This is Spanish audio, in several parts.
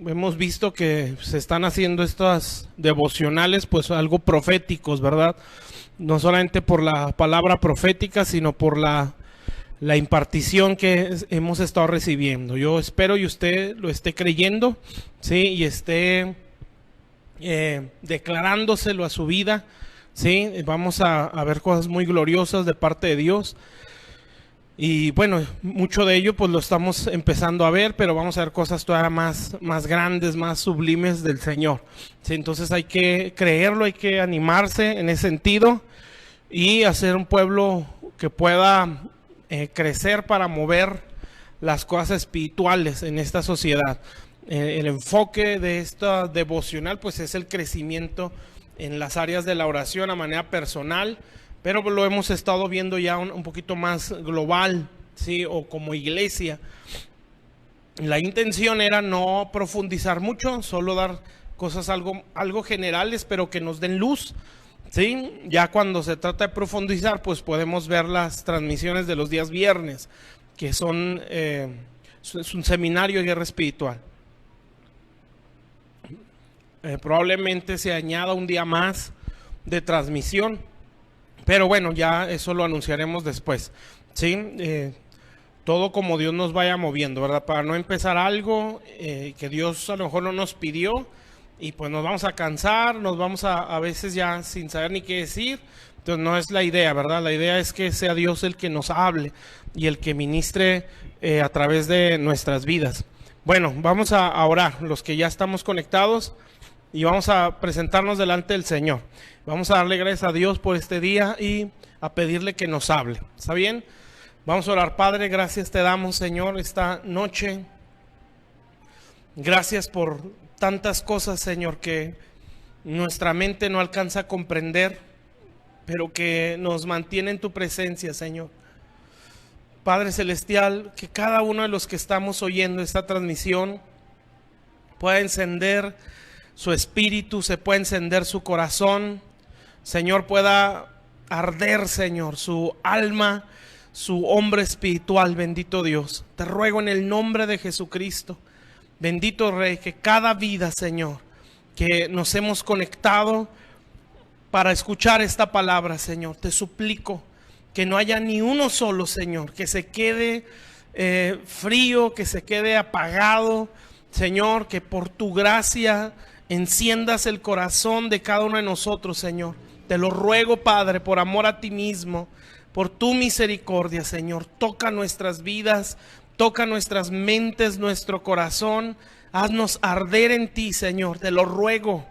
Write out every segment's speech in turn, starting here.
hemos visto que se están haciendo estas devocionales, pues algo proféticos, ¿verdad? No solamente por la palabra profética, sino por la impartición que hemos estado recibiendo. Yo espero y usted lo esté creyendo, ¿sí? Y esté declarándoselo a su vida, ¿sí? Vamos a ver cosas muy gloriosas de parte de Dios. Y bueno, mucho de ello pues lo estamos empezando a ver, pero vamos a ver cosas todavía más grandes, más sublimes del Señor. ¿Sí? Entonces hay que creerlo, hay que animarse en ese sentido y hacer un pueblo que pueda crecer para mover las cosas espirituales en esta sociedad. El enfoque de esta devocional pues es el crecimiento en las áreas de la oración a manera personal, pero lo hemos estado viendo ya un poquito más global, ¿sí? O como iglesia. La intención era no profundizar mucho, solo dar cosas algo generales, pero que nos den luz, ¿sí? Ya cuando se trata de profundizar, pues podemos ver las transmisiones de los días viernes, que son es un seminario de guerra espiritual. Probablemente se añada un día más de transmisión, pero bueno, ya eso lo anunciaremos después, ¿sí? Todo como Dios nos vaya moviendo, ¿verdad? Para no empezar algo que Dios a lo mejor no nos pidió y pues nos vamos a cansar, nos vamos a veces ya sin saber ni qué decir. Entonces no es la idea, ¿verdad? La idea es que sea Dios el que nos hable y el que ministre a través de nuestras vidas. Bueno, vamos a orar, los que ya estamos conectados, y vamos a presentarnos delante del Señor. Vamos a darle gracias a Dios por este día y a pedirle que nos hable. ¿Está bien? Vamos a orar. Padre, gracias te damos, Señor, esta noche. Gracias por tantas cosas, Señor, que nuestra mente no alcanza a comprender, pero que nos mantiene en tu presencia, Señor. Padre Celestial, que cada uno de los que estamos oyendo esta transmisión pueda encender su espíritu, se pueda encender su corazón, Señor, pueda arder, Señor, su alma, su hombre espiritual, bendito Dios. Te ruego en el nombre de Jesucristo, bendito Rey, que cada vida, Señor, que nos hemos conectado para escuchar esta palabra, Señor, te suplico que no haya ni uno solo, Señor, que se quede frío, que se quede apagado, Señor, que por tu gracia enciendas el corazón de cada uno de nosotros, Señor. Te lo ruego, Padre, por amor a ti mismo, por tu misericordia, Señor. Toca nuestras vidas, toca nuestras mentes, nuestro corazón. Haznos arder en ti, Señor. Te lo ruego.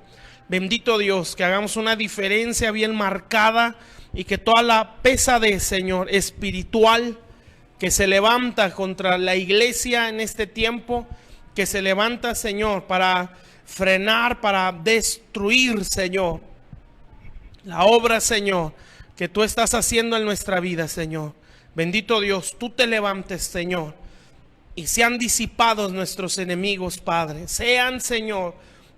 Bendito Dios, que hagamos una diferencia bien marcada y que toda la pesadez, Señor, espiritual que se levanta contra la iglesia en este tiempo, que se levanta, Señor, para frenar, para destruir, Señor, la obra, Señor, que tú estás haciendo en nuestra vida, Señor. Bendito Dios, tú te levantes, Señor, y sean disipados nuestros enemigos, Padre. Sean, Señor,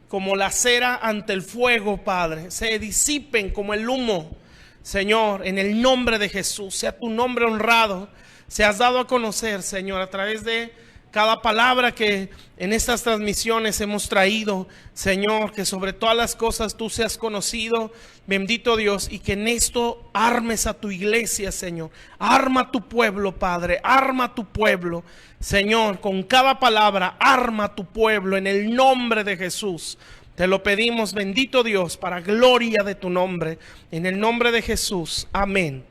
como la cera ante el fuego, Padre. Se disipen como el humo, Señor, en el nombre de Jesús. Sea tu nombre honrado. Seas dado a conocer, Señor, a través de cada palabra que en estas transmisiones hemos traído, Señor, que sobre todas las cosas tú seas conocido, bendito Dios, y que en esto armes a tu iglesia, Señor. Arma a tu pueblo, Padre, arma a tu pueblo, Señor, con cada palabra, arma a tu pueblo en el nombre de Jesús. Te lo pedimos, bendito Dios, para gloria de tu nombre, en el nombre de Jesús. Amén.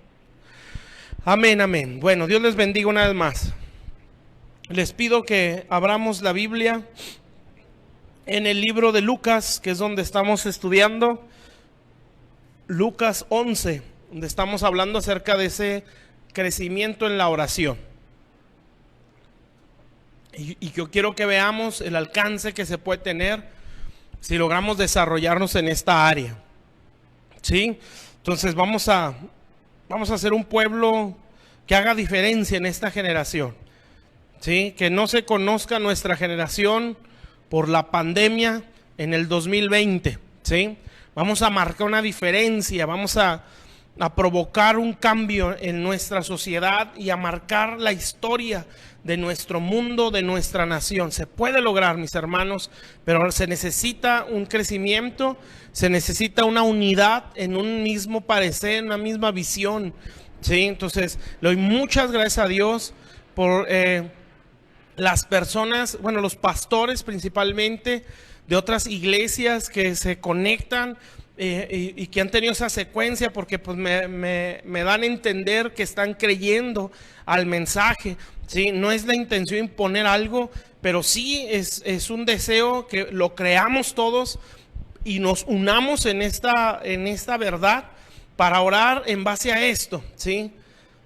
Amén, amén. Bueno, Dios les bendiga una vez más. Les pido que abramos la Biblia en el libro de Lucas, que es donde estamos estudiando. Lucas 11, donde estamos hablando acerca de ese crecimiento en la oración. Y yo quiero que veamos el alcance que se puede tener si logramos desarrollarnos en esta área. ¿Sí? Entonces vamos a ser un pueblo que haga diferencia en esta generación. ¿Sí? Que no se conozca nuestra generación por la pandemia en el 2020, ¿sí? Vamos a marcar una diferencia, vamos a a provocar un cambio en nuestra sociedad y a marcar la historia de nuestro mundo, de nuestra nación. Se puede lograr, mis hermanos, pero se necesita un crecimiento, se necesita una unidad en un mismo parecer, en una misma visión, ¿sí? Entonces, le doy muchas gracias a Dios por las personas, bueno, los pastores principalmente de otras iglesias que se conectan y que han tenido esa secuencia, porque pues me dan a entender que están creyendo al mensaje, ¿sí? No es la intención imponer algo, pero sí es un deseo que lo creamos todos y nos unamos en esta verdad para orar en base a esto, ¿sí?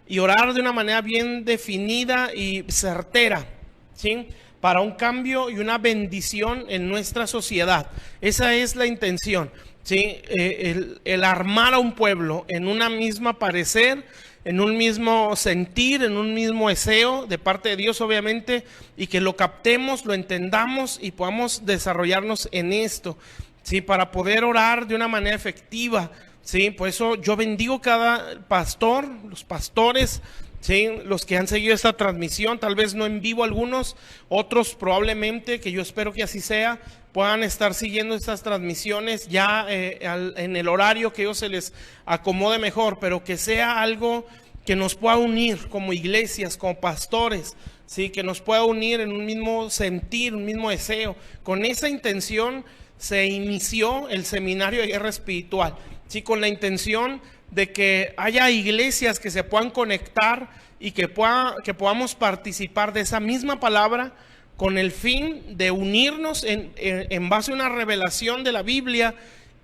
Y orar de una manera bien definida y certera, ¿sí? Para un cambio y una bendición en nuestra sociedad. Esa es la intención, ¿sí? El armar a un pueblo en una misma parecer, en un mismo sentir, en un mismo deseo de parte de Dios, obviamente, y que lo captemos, lo entendamos y podamos desarrollarnos en esto, ¿sí? Para poder orar de una manera efectiva, ¿sí? Por eso yo bendigo cada pastor, los pastores, ¿sí? Los que han seguido esta transmisión, tal vez no en vivo algunos, otros probablemente, que yo espero que así sea, puedan estar siguiendo estas transmisiones ya en el horario que ellos se les acomode mejor, pero que sea algo que nos pueda unir como iglesias, como pastores, ¿sí? Que nos pueda unir en un mismo sentir, un mismo deseo. Con esa intención se inició el seminario de guerra espiritual, ¿sí? Con la intención de que haya iglesias que se puedan conectar y que podamos participar de esa misma palabra con el fin de unirnos en base a una revelación de la Biblia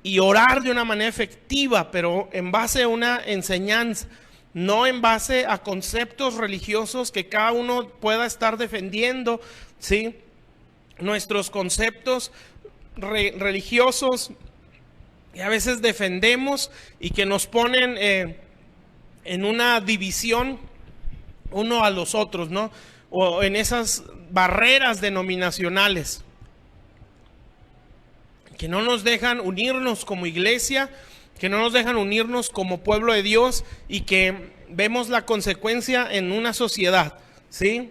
y orar de una manera efectiva, pero en base a una enseñanza, no en base a conceptos religiosos que cada uno pueda estar defendiendo, ¿sí? Nuestros conceptos religiosos que a veces defendemos y que nos ponen en una división uno a los otros, ¿no? O en esas barreras denominacionales que no nos dejan unirnos como iglesia, que no nos dejan unirnos como pueblo de Dios, y que vemos la consecuencia en una sociedad, ¿sí?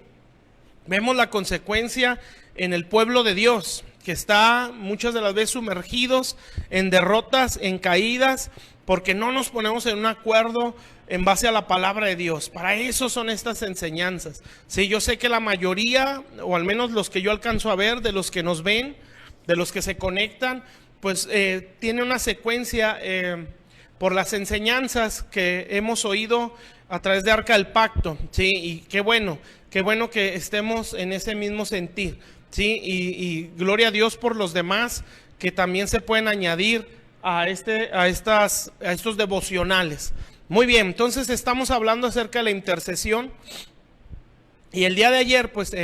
Vemos la consecuencia en el pueblo de Dios, que está muchas de las veces sumergidos en derrotas, en caídas, porque no nos ponemos en un acuerdo en base a la palabra de Dios. Para eso son estas enseñanzas. Sí, yo sé que la mayoría, o al menos los que yo alcanzo a ver, de los que nos ven, de los que se conectan, pues tiene una secuencia por las enseñanzas que hemos oído a través de Arca del Pacto, ¿sí? Y qué bueno que estemos en ese mismo sentir, ¿sí? Y gloria a Dios por los demás que también se pueden añadir a estos devocionales. Muy bien, entonces estamos hablando acerca de la intercesión, y el día de ayer pues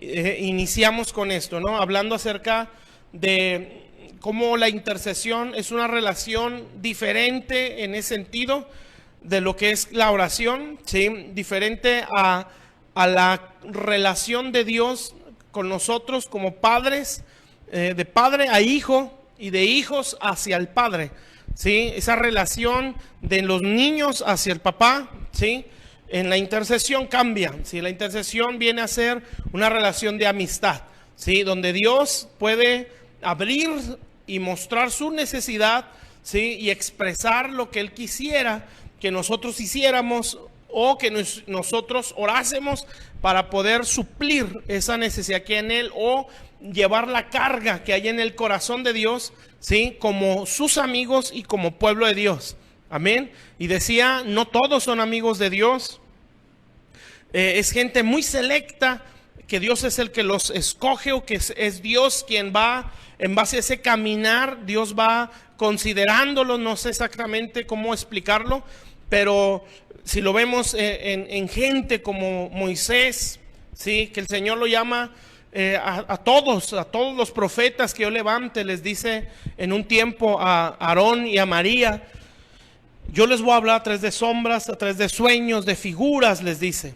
iniciamos con esto, ¿no? Hablando acerca de cómo la intercesión es una relación diferente en ese sentido de lo que es la oración, ¿sí? Diferente a la relación de Dios con nosotros como padres, de padre a hijo y de hijos hacia el padre, ¿sí? Esa relación de los niños hacia el papá, ¿sí? En la intercesión cambia, ¿sí? La intercesión viene a ser una relación de amistad, ¿sí? Donde Dios puede abrir y mostrar su necesidad, ¿sí? Y expresar lo que Él quisiera que nosotros hiciéramos, o que nosotros orásemos para poder suplir esa necesidad que hay en Él, o llevar la carga que hay en el corazón de Dios, ¿sí? Como sus amigos y como pueblo de Dios. Amén. Y decía, no todos son amigos de Dios. Es gente muy selecta, que Dios es el que los escoge, o que es Dios quien va, en base a ese caminar, Dios va considerándolos. No sé exactamente cómo explicarlo, pero si lo vemos en gente como Moisés, ¿sí? Que el Señor lo llama a todos los profetas que yo levante, les dice en un tiempo a Aarón y a María, yo les voy a hablar a través de sombras, a través de sueños, de figuras, les dice.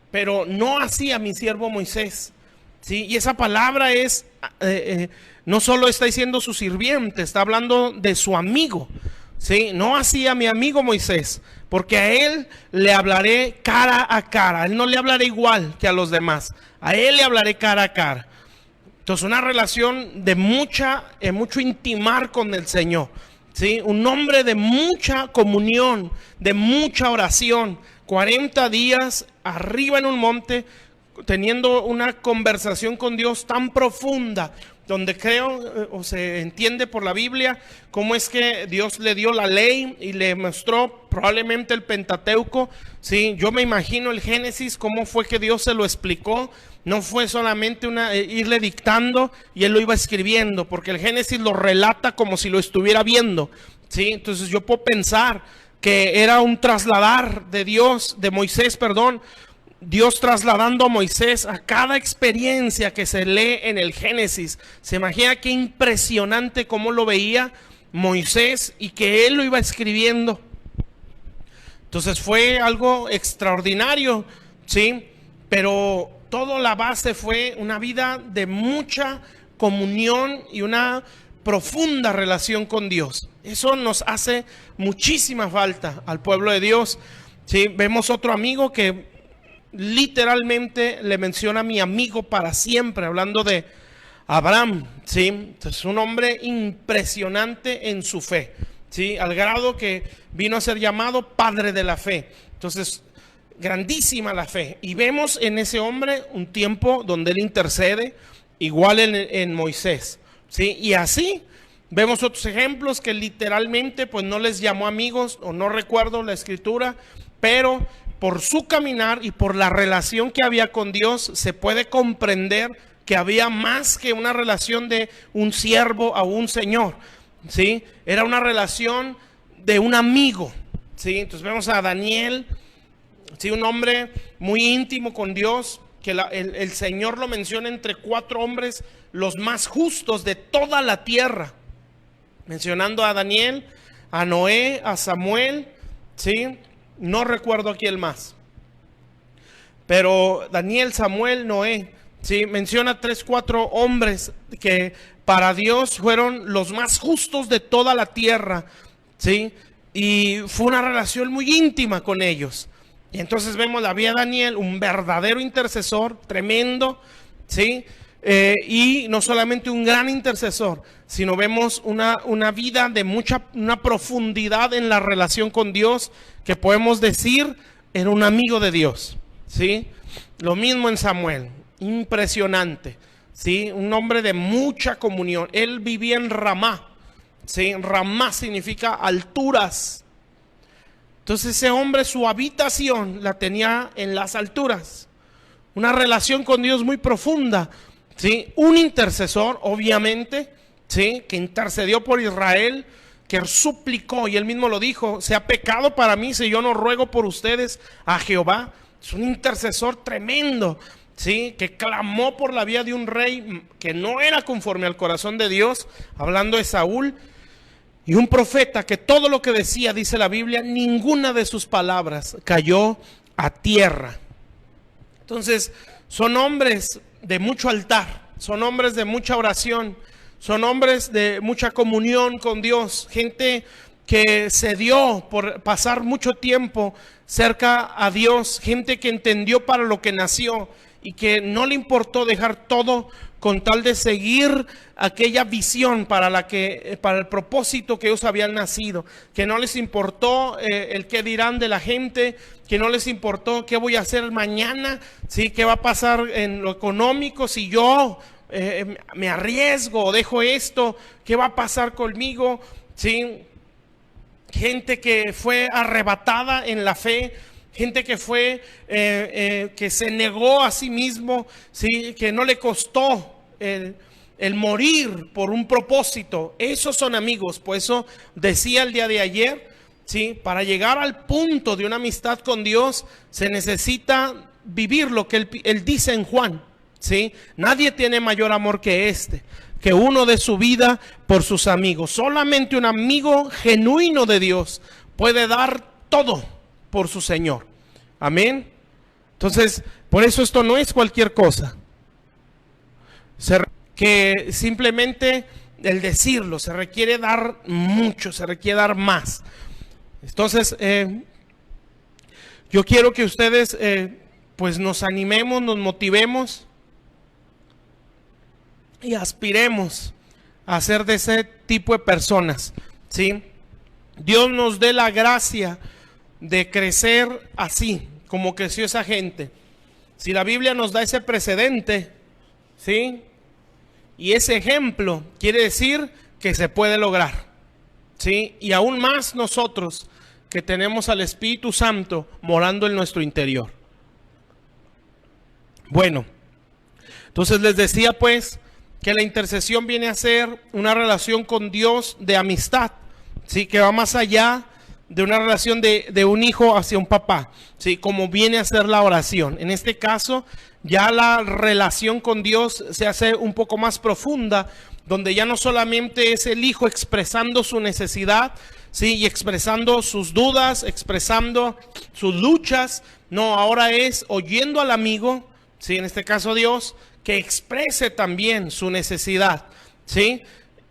Pero no así a mi siervo Moisés, ¿sí? Y esa palabra no solo está diciendo su sirviente, está hablando de su amigo, ¿sí? No así a mi amigo Moisés, porque a él le hablaré cara a cara. A él no le hablaré igual que a los demás. A él le hablaré cara a cara. Entonces, una relación de mucho intimar con el Señor, ¿sí? Un hombre de mucha comunión, de mucha oración. 40 días arriba en un monte, teniendo una conversación con Dios tan profunda, donde creo o se entiende por la Biblia cómo es que Dios le dio la ley y le mostró probablemente el Pentateuco, ¿sí? Yo me imagino el Génesis, cómo fue que Dios se lo explicó. No fue solamente irle dictando y él lo iba escribiendo, porque el Génesis lo relata como si lo estuviera viendo, ¿sí? Entonces yo puedo pensar que era un trasladar de Dios, de Moisés, perdón, Dios trasladando a Moisés a cada experiencia que se lee en el Génesis. Se imagina qué impresionante cómo lo veía Moisés y que él lo iba escribiendo. Entonces fue algo extraordinario, ¿sí? Pero toda la base fue una vida de mucha comunión y una profunda relación con Dios. Eso nos hace muchísima falta al pueblo de Dios, ¿sí? Vemos otro amigo que literalmente le menciona a mi amigo para siempre, hablando de Abraham, ¿sí? Es un hombre impresionante en su fe, ¿sí? Al grado que vino a ser llamado padre de la fe. Entonces, grandísima la fe. Y vemos en ese hombre un tiempo donde él intercede, igual en Moisés, ¿sí? Y así vemos otros ejemplos que literalmente pues no les llamó amigos, o no recuerdo la escritura, pero por su caminar y por la relación que había con Dios, se puede comprender que había más que una relación de un siervo a un señor, ¿sí? Era una relación de un amigo, ¿sí? Entonces vemos a Daniel, ¿sí? Un hombre muy íntimo con Dios, que el Señor lo menciona entre 4 hombres los más justos de toda la tierra, mencionando a Daniel, a Noé, a Samuel, ¿sí? No recuerdo aquí el más, pero Daniel, Samuel, Noé, ¿sí? Menciona 3, 4 hombres que para Dios fueron los más justos de toda la tierra, ¿sí? Y fue una relación muy íntima con ellos. Y entonces vemos la vida de Daniel, un verdadero intercesor, tremendo, ¿sí? Y no solamente un gran intercesor, sino vemos una vida de una profundidad en la relación con Dios, que podemos decir era un amigo de Dios, ¿sí? Lo mismo en Samuel, impresionante, ¿sí? Un hombre de mucha comunión. Él vivía en Ramá, ¿sí? Ramá significa alturas. Entonces ese hombre, su habitación la tenía en las alturas. Una relación con Dios muy profunda, ¿sí? Un intercesor, obviamente, ¿sí? Que intercedió por Israel, que suplicó, y él mismo lo dijo: sea pecado para mí si yo no ruego por ustedes a Jehová. Es un intercesor tremendo, ¿sí? Que clamó por la vida de un rey que no era conforme al corazón de Dios, hablando de Saúl. Y un profeta que todo lo que decía, dice la Biblia, ninguna de sus palabras cayó a tierra. Entonces, son hombres de mucho altar, son hombres de mucha oración, son hombres de mucha comunión con Dios, gente que se dio por pasar mucho tiempo cerca a Dios, gente que entendió para lo que nació y que no le importó dejar todo con tal de seguir aquella visión para el propósito que ellos habían nacido, que no les importó el qué dirán de la gente, que no les importó qué voy a hacer mañana, ¿sí? Qué va a pasar en lo económico si yo me arriesgo o dejo esto, qué va a pasar conmigo, ¿sí? Gente que fue arrebatada en la fe, gente que fue, que se negó a sí mismo, ¿sí? Que no le costó el morir por un propósito. Esos son amigos. Por eso decía el día de ayer, ¿sí? Para llegar al punto de una amistad con Dios se necesita vivir lo que él dice en Juan, ¿sí? Nadie tiene mayor amor que este, que uno de su vida por sus amigos. Solamente un amigo genuino de Dios puede dar todo por su Señor. Amén. Entonces, por eso esto no es cualquier cosa. Que simplemente el decirlo, se requiere dar mucho, se requiere dar más. Entonces, yo quiero que ustedes pues nos animemos, nos motivemos y aspiremos a ser de ese tipo de personas, ¿sí? Dios nos dé la gracia de crecer así, como creció esa gente. Si la Biblia nos da ese precedente, ¿sí? Y ese ejemplo, quiere decir que se puede lograr, ¿sí? Y aún más nosotros que tenemos al Espíritu Santo morando en nuestro interior. Bueno, entonces les decía pues que la intercesión viene a ser una relación con Dios de amistad, ¿sí? Que va más allá de una relación de un hijo hacia un papá, ¿sí? Como viene a ser la oración. En este caso, ya la relación con Dios se hace un poco más profunda, donde ya no solamente es el hijo expresando su necesidad, ¿sí? Y expresando sus dudas, expresando sus luchas. No, ahora es oyendo al amigo, ¿sí? En este caso Dios, que exprese también su necesidad, ¿sí?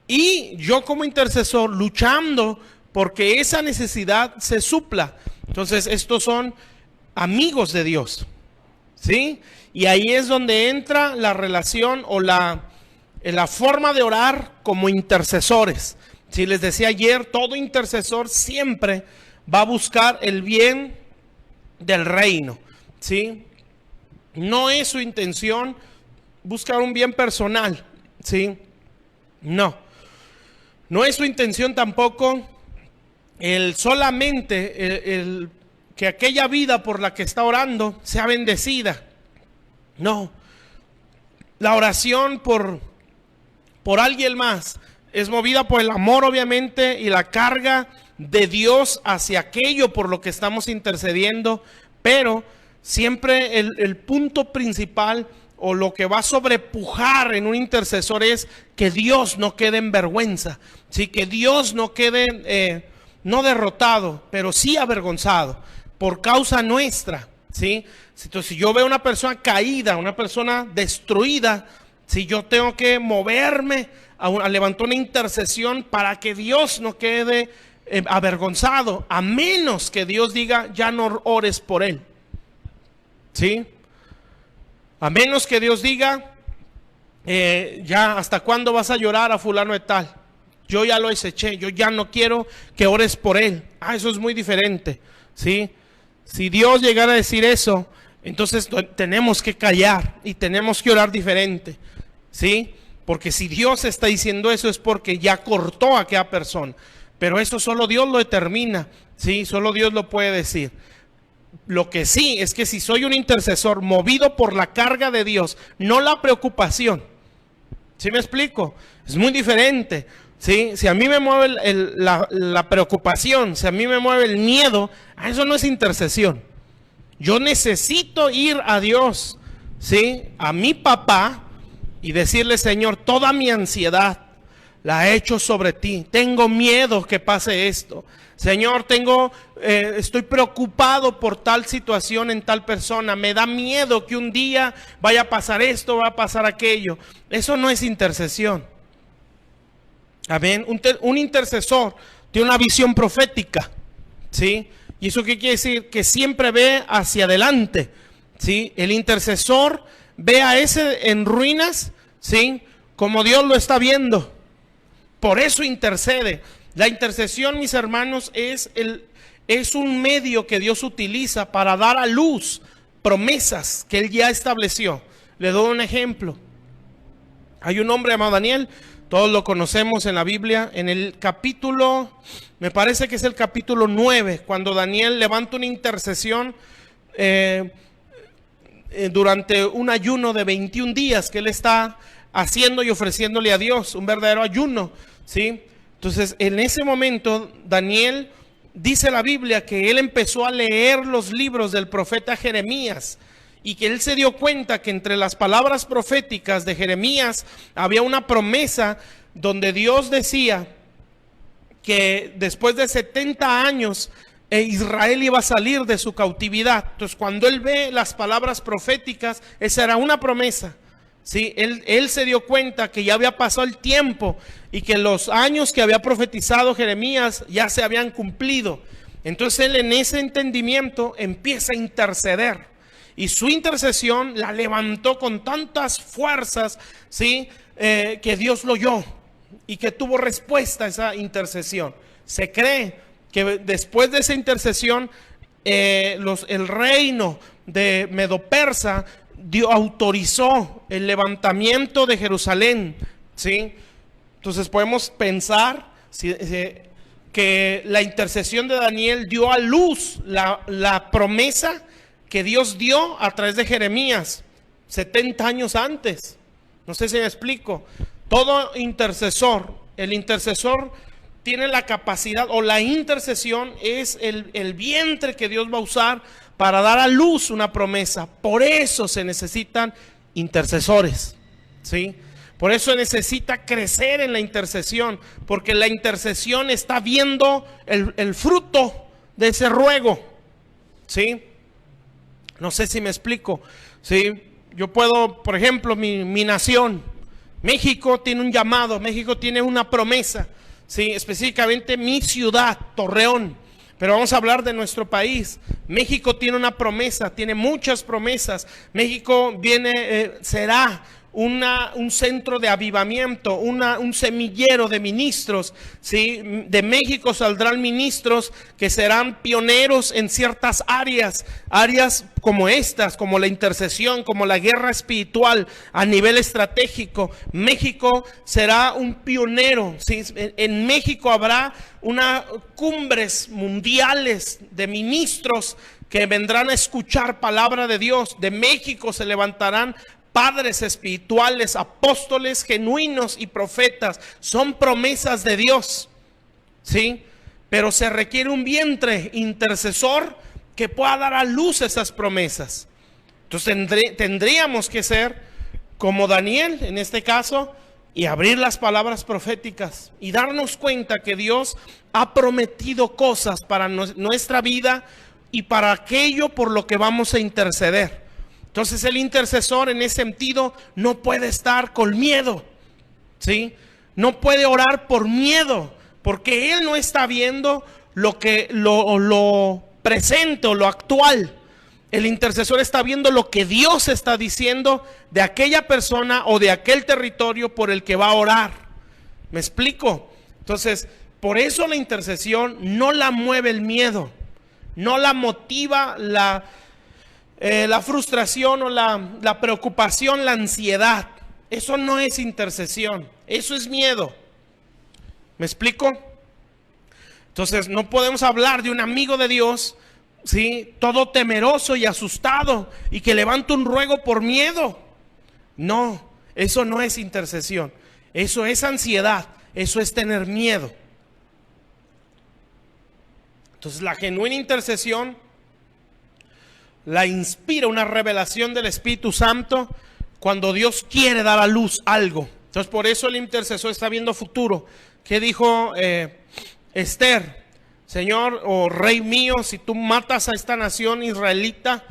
Y yo como intercesor luchando porque esa necesidad se supla. Entonces estos son amigos de Dios, ¿sí? Y ahí es donde entra la relación o la forma de orar como intercesores. Si les decía ayer, todo intercesor siempre va a buscar el bien del reino, ¿sí? No es su intención buscar un bien personal, ¿sí? No es su intención tampoco el solamente que aquella vida por la que está orando sea bendecida. No, la oración por alguien más es movida por el amor obviamente y la carga de Dios hacia aquello por lo que estamos intercediendo, pero siempre el punto principal o lo que va a sobrepujar en un intercesor es que Dios no quede en vergüenza, ¿sí? Que Dios no quede no derrotado, pero sí avergonzado por causa nuestra, ¿sí? Entonces, si yo veo una persona caída, una persona destruida, si yo tengo que moverme a levantar una intercesión para que Dios no quede avergonzado, a menos que Dios diga, ya no ores por él, ¿sí? A menos que Dios diga, ya hasta cuándo vas a llorar a fulano de tal. Yo ya lo deseché, yo ya no quiero que ores por él. Eso es muy diferente, ¿sí? Si Dios llegara a decir eso, entonces tenemos que callar y tenemos que orar diferente, ¿sí? Porque si Dios está diciendo eso es porque ya cortó a aquella persona. Pero eso solo Dios lo determina, ¿sí? Solo Dios lo puede decir. Lo que sí es que si soy un intercesor movido por la carga de Dios, no la preocupación, ¿sí me explico? Es muy diferente, ¿sí? Si a mí me mueve la preocupación, si a mí me mueve el miedo, eso no es intercesión. Yo necesito ir a Dios, ¿sí? A mi papá y decirle, Señor, toda mi ansiedad la he hecho sobre ti. Tengo miedo que pase esto. Señor, estoy preocupado por tal situación en tal persona. Me da miedo que un día vaya a pasar esto, va a pasar aquello. Eso no es intercesión. Amén. Un intercesor tiene una visión profética, ¿sí? ¿Y eso qué quiere decir? Que siempre ve hacia adelante, ¿sí? El intercesor ve a ese en ruinas, ¿sí? Como Dios lo está viendo. Por eso intercede. La intercesión, mis hermanos, es un medio que Dios utiliza para dar a luz promesas que Él ya estableció. Le doy un ejemplo. Hay un hombre llamado Daniel, todos lo conocemos en la Biblia, en el capítulo, me parece que es el capítulo 9, cuando Daniel levanta una intercesión durante un ayuno de 21 días que él está haciendo y ofreciéndole a Dios, un verdadero ayuno, ¿sí? Entonces, en ese momento, Daniel, dice la Biblia que él empezó a leer los libros del profeta Jeremías y que él se dio cuenta que entre las palabras proféticas de Jeremías había una promesa donde Dios decía que después de 70 años Israel iba a salir de su cautividad. Entonces, cuando él ve las palabras proféticas, esa era una promesa, ¿sí? Él se dio cuenta que ya había pasado el tiempo y que los años que había profetizado Jeremías ya se habían cumplido. Entonces él, en ese entendimiento, empieza a interceder. Y su intercesión la levantó con tantas fuerzas, ¿sí? Que Dios lo oyó y que tuvo respuesta a esa intercesión. Se cree que después de esa intercesión, el reino de Medo-Persa autorizó el levantamiento de Jerusalén, ¿sí? Entonces podemos pensar que la intercesión de Daniel dio a luz la promesa que Dios dio a través de Jeremías 70 años antes. No sé si me explico. Todo intercesor, el intercesor tiene la capacidad, o la intercesión es el vientre que Dios va a usar para dar a luz una promesa. Por eso se necesitan intercesores, ¿sí? Por eso necesita crecer en la intercesión, porque la intercesión está viendo el fruto de ese ruego, ¿sí? No sé si me explico, ¿sí? Yo puedo, por ejemplo, mi nación, México, tiene un llamado, México tiene una promesa, ¿sí? Específicamente mi ciudad, Torreón. Pero vamos a hablar de nuestro país. México tiene una promesa, tiene muchas promesas. México será un centro de avivamiento, un semillero de ministros, ¿sí? De México saldrán ministros que serán pioneros en ciertas áreas como estas, como la intercesión, como la guerra espiritual a nivel estratégico. México será un pionero, ¿sí? En México habrá cumbres mundiales de ministros que vendrán a escuchar palabra de Dios. De México se levantarán padres espirituales, apóstoles genuinos y profetas. Son promesas de Dios, ¿sí? Pero se requiere un vientre intercesor que pueda dar a luz esas promesas. Entonces tendríamos que ser como Daniel en este caso, y abrir las palabras proféticas y darnos cuenta que Dios ha prometido cosas para nuestra vida y para aquello por lo que vamos a interceder. Entonces el intercesor en ese sentido no puede estar con miedo, ¿sí? No puede orar por miedo, porque él no está viendo lo presente o lo actual. El intercesor está viendo lo que Dios está diciendo de aquella persona o de aquel territorio por el que va a orar. ¿Me explico? Entonces, por eso la intercesión no la mueve el miedo, no la motiva la frustración o la preocupación, la ansiedad. Eso no es intercesión, eso es miedo. ¿Me explico? Entonces, no podemos hablar de un amigo de Dios, ¿sí? Todo temeroso y asustado y que levanta un ruego por miedo. No, eso no es intercesión. Eso es ansiedad, eso es tener miedo. Entonces la genuina intercesión la inspira una revelación del Espíritu Santo cuando Dios quiere dar a luz algo. Entonces por eso el intercesor está viendo futuro. ¿Qué dijo Esther? Señor o rey mío, si tú matas a esta nación israelita,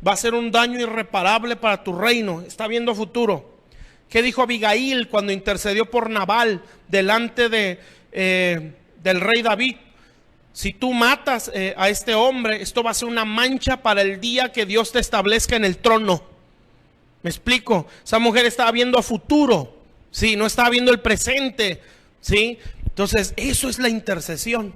va a ser un daño irreparable para tu reino. Está viendo futuro. ¿Qué dijo Abigail cuando intercedió por Nabal delante del rey David? Si tú matas a este hombre, esto va a ser una mancha para el día que Dios te establezca en el trono. ¿Me explico? Esa mujer estaba viendo a futuro, ¿sí? No estaba viendo el presente, ¿sí? Entonces eso es la intercesión.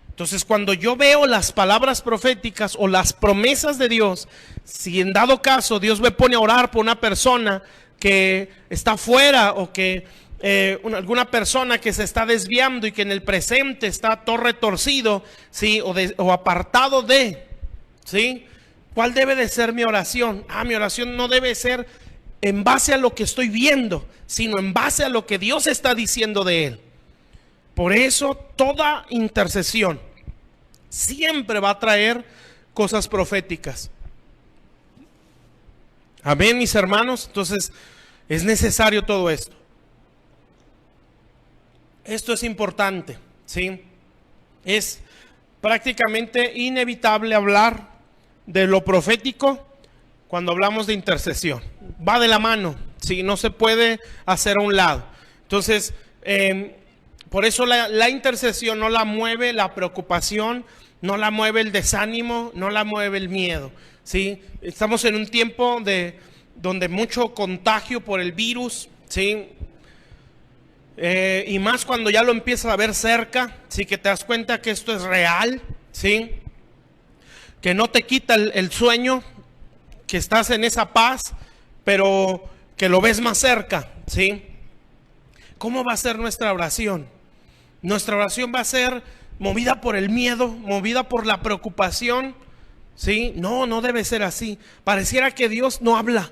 Entonces cuando yo veo las palabras proféticas o las promesas de Dios, si en dado caso Dios me pone a orar por una persona que está fuera o que alguna persona que se está desviando y que en el presente está todo retorcido, ¿sí? O apartado de, ¿sí? ¿Cuál debe de ser mi oración? Mi oración no debe ser en base a lo que estoy viendo, sino en base a lo que Dios está diciendo de él. Por eso toda intercesión siempre va a traer cosas proféticas. Amén, mis hermanos. Entonces es necesario todo esto. Esto es importante, ¿sí? Es prácticamente inevitable hablar de lo profético cuando hablamos de intercesión. Va de la mano, ¿sí? No se puede hacer a un lado. Entonces, por eso la intercesión no la mueve la preocupación, no la mueve el desánimo, no la mueve el miedo, ¿sí? Estamos en un tiempo donde mucho contagio por el virus, ¿sí? Y más cuando ya lo empiezas a ver cerca, ¿sí? Que te das cuenta que esto es real, ¿sí? Que no te quita el sueño, que estás en esa paz, pero que lo ves más cerca, ¿sí? ¿Cómo va a ser nuestra oración? Nuestra oración va a ser movida por el miedo, movida por la preocupación, ¿sí? No, no debe ser así. Pareciera que Dios no habla,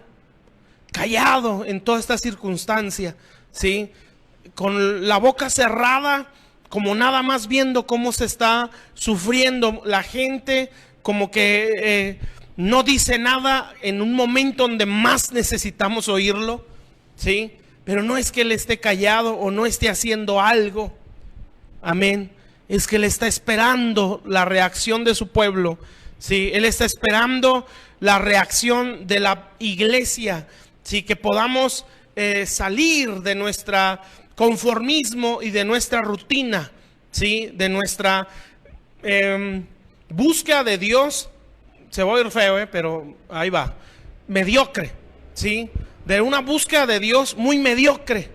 callado en toda esta circunstancia, ¿sí? Con la boca cerrada, como nada más viendo cómo se está sufriendo la gente, como que no dice nada en un momento donde más necesitamos oírlo, ¿sí? Pero no es que Él esté callado o no esté haciendo algo, amén. Es que Él está esperando la reacción de su pueblo, ¿sí? Él está esperando la reacción de la iglesia, ¿sí? Que podamos salir de nuestra conformismo y de nuestra rutina, ¿sí? De nuestra búsqueda de Dios. Se va a oír feo, pero ahí va. Mediocre, ¿sí? De una búsqueda de Dios muy mediocre,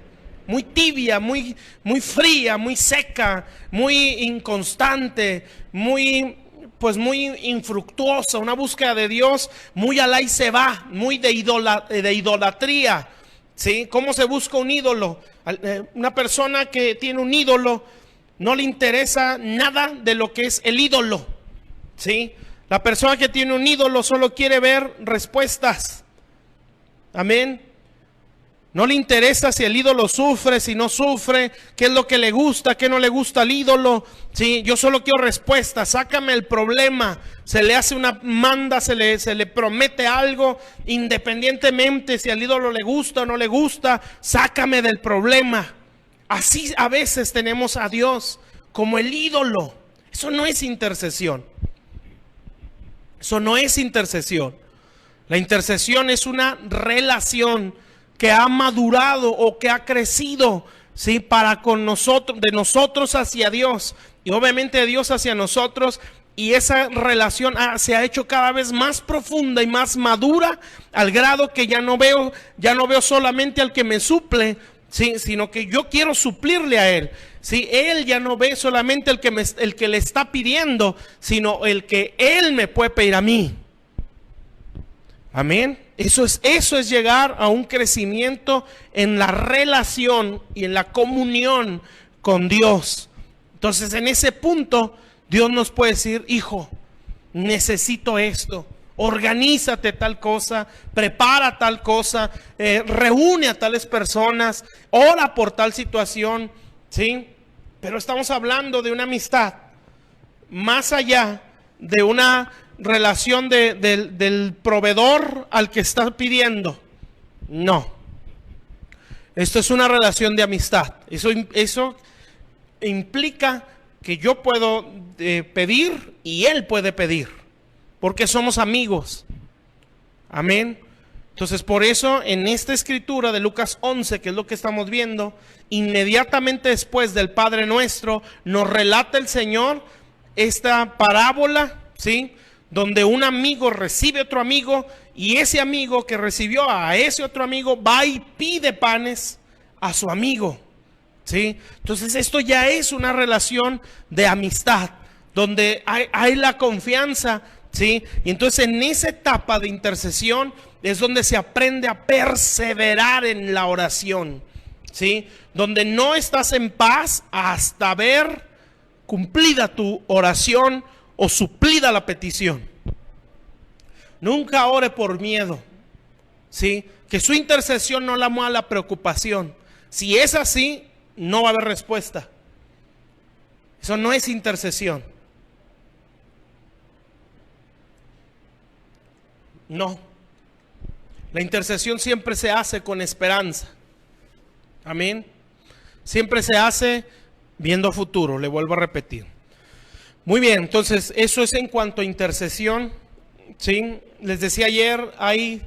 muy tibia, muy fría, muy seca, muy inconstante, muy infructuosa. Una búsqueda de Dios muy al ahí se va, muy de idolatría, ¿sí? ¿Cómo se busca un ídolo? Una persona que tiene un ídolo no le interesa nada de lo que es el ídolo, ¿sí? La persona que tiene un ídolo solo quiere ver respuestas. Amén. No le interesa si el ídolo sufre, si no sufre, qué es lo que le gusta, qué no le gusta al ídolo. Sí, yo solo quiero respuestas, sácame el problema. Se le hace una manda, se le promete algo, independientemente si al ídolo le gusta o no le gusta, sácame del problema. Así a veces tenemos a Dios como el ídolo. Eso no es intercesión. Eso no es intercesión. La intercesión es una relación que ha madurado o que ha crecido, ¿sí? Para con nosotros, de nosotros hacia Dios y obviamente de Dios hacia nosotros, y esa relación se ha hecho cada vez más profunda y más madura al grado que ya no veo solamente al que me suple, ¿sí? Sino que yo quiero suplirle a Él, ¿sí? Él ya no ve solamente el que le está pidiendo, sino el que Él me puede pedir a mí. Amén. Eso es llegar a un crecimiento en la relación y en la comunión con Dios. Entonces, en ese punto, Dios nos puede decir: hijo, necesito esto. Organízate tal cosa, prepara tal cosa, reúne a tales personas, ora por tal situación, ¿sí? Pero estamos hablando de una amistad más allá de una relación del proveedor al que está pidiendo. No. Esto es una relación de amistad. Eso implica que yo puedo pedir y Él puede pedir, porque somos amigos. Amén. Entonces, por eso en esta escritura de Lucas 11, que es lo que estamos viendo, inmediatamente después del Padre Nuestro, nos relata el Señor esta parábola, ¿sí? Donde un amigo recibe a otro amigo, y ese amigo que recibió a ese otro amigo va y pide panes a su amigo, ¿sí? Entonces esto ya es una relación de amistad, donde hay la confianza, ¿sí? Y entonces en esa etapa de intercesión es donde se aprende a perseverar en la oración, ¿sí? Donde no estás en paz hasta ver cumplida tu oración o suplida la petición. Nunca ore por miedo, ¿sí? Que su intercesión no la mueva la preocupación. Si es así, no va a haber respuesta. Eso no es intercesión. No. La intercesión siempre se hace con esperanza. Amén. Siempre se hace viendo futuro, le vuelvo a repetir. Muy bien, entonces eso es en cuanto a intercesión, ¿sí? Les decía ayer, hay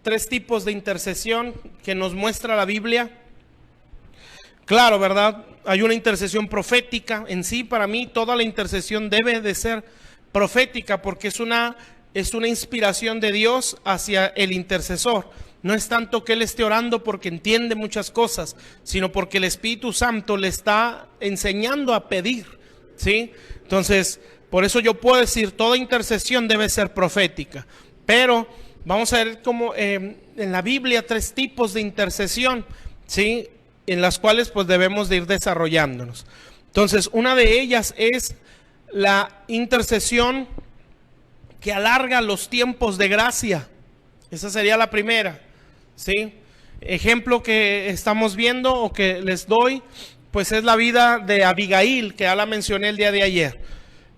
tres tipos de intercesión que nos muestra la Biblia. Claro, ¿verdad? Hay una intercesión profética. En sí, para mí, toda la intercesión debe de ser profética porque es una inspiración de Dios hacia el intercesor. No es tanto que él esté orando porque entiende muchas cosas, sino porque el Espíritu Santo le está enseñando a pedir, ¿sí? Entonces, por eso yo puedo decir, toda intercesión debe ser profética. Pero vamos a ver como en la Biblia tres tipos de intercesión, ¿sí? En las cuales pues debemos de ir desarrollándonos. Entonces, una de ellas es la intercesión que alarga los tiempos de gracia. Esa sería la primera, ¿sí? Ejemplo que estamos viendo o que les doy, pues es la vida de Abigail, que ya la mencioné el día de ayer.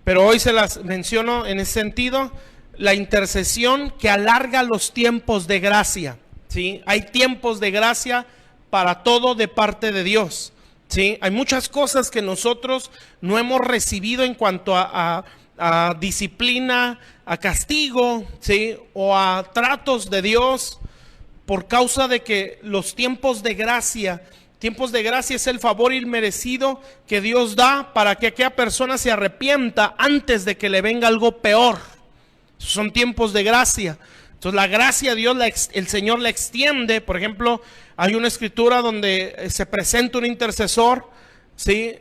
Pero hoy se las menciono en ese sentido, la intercesión que alarga los tiempos de gracia, ¿sí? Hay tiempos de gracia para todo de parte de Dios, ¿sí? Hay muchas cosas que nosotros no hemos recibido en cuanto a disciplina, a castigo, ¿sí? O a tratos de Dios por causa de que los tiempos de gracia es el favor inmerecido que Dios da para que aquella persona se arrepienta antes de que le venga algo peor. Son tiempos de gracia. Entonces la gracia Dios, el Señor la extiende. Por ejemplo, hay una escritura donde se presenta un intercesor, ¿sí?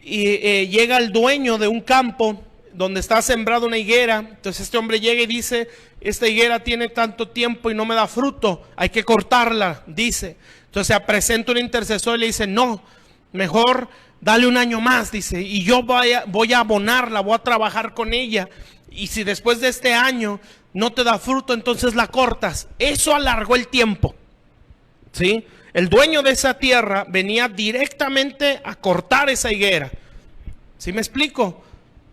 Y llega el dueño de un campo donde está sembrada una higuera. Entonces este hombre llega y dice, esta higuera tiene tanto tiempo y no me da fruto, hay que cortarla, dice. Entonces se presenta un intercesor y le dice, no, mejor dale un año más, dice, y yo voy a abonarla, voy a trabajar con ella, y si después de este año no te da fruto, entonces la cortas. Eso alargó el tiempo, ¿sí? El dueño de esa tierra venía directamente a cortar esa higuera. ¿Sí me explico?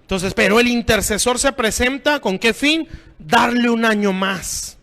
Entonces, pero el intercesor se presenta, ¿con qué fin? Darle un año más.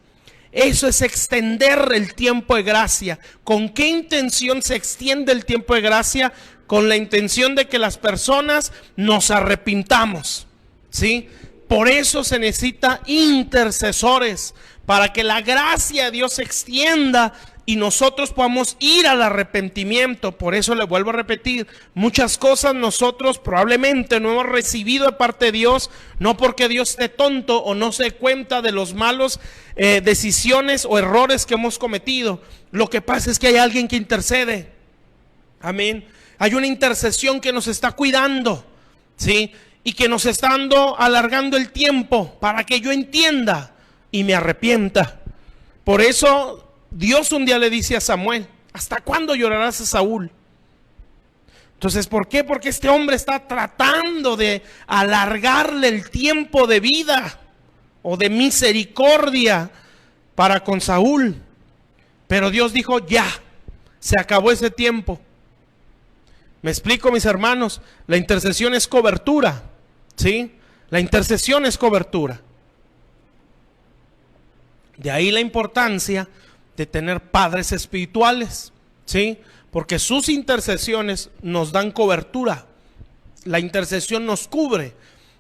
Eso es extender el tiempo de gracia. ¿Con qué intención se extiende el tiempo de gracia? Con la intención de que las personas nos arrepintamos, ¿sí? Por eso se necesita intercesores, para que la gracia de Dios se extienda y nosotros podamos ir al arrepentimiento. Por eso le vuelvo a repetir, muchas cosas nosotros probablemente no hemos recibido de parte de Dios, no porque Dios esté tonto o no se dé cuenta de los malos decisiones o errores que hemos cometido. Lo que pasa es que hay alguien que intercede. Amén. Hay una intercesión que nos está cuidando, ¿sí? Y que nos está alargando el tiempo para que yo entienda y me arrepienta. Por eso Dios un día le dice a Samuel, ¿hasta cuándo llorarás a Saúl? Entonces, ¿por qué? Porque este hombre está tratando de alargarle el tiempo de vida o de misericordia para con Saúl. Pero Dios dijo, ya, se acabó ese tiempo. ¿Me explico, mis hermanos? La intercesión es cobertura, ¿sí? La intercesión es cobertura. De ahí la importancia de tener padres espirituales, ¿sí? Porque sus intercesiones nos dan cobertura. La intercesión nos cubre.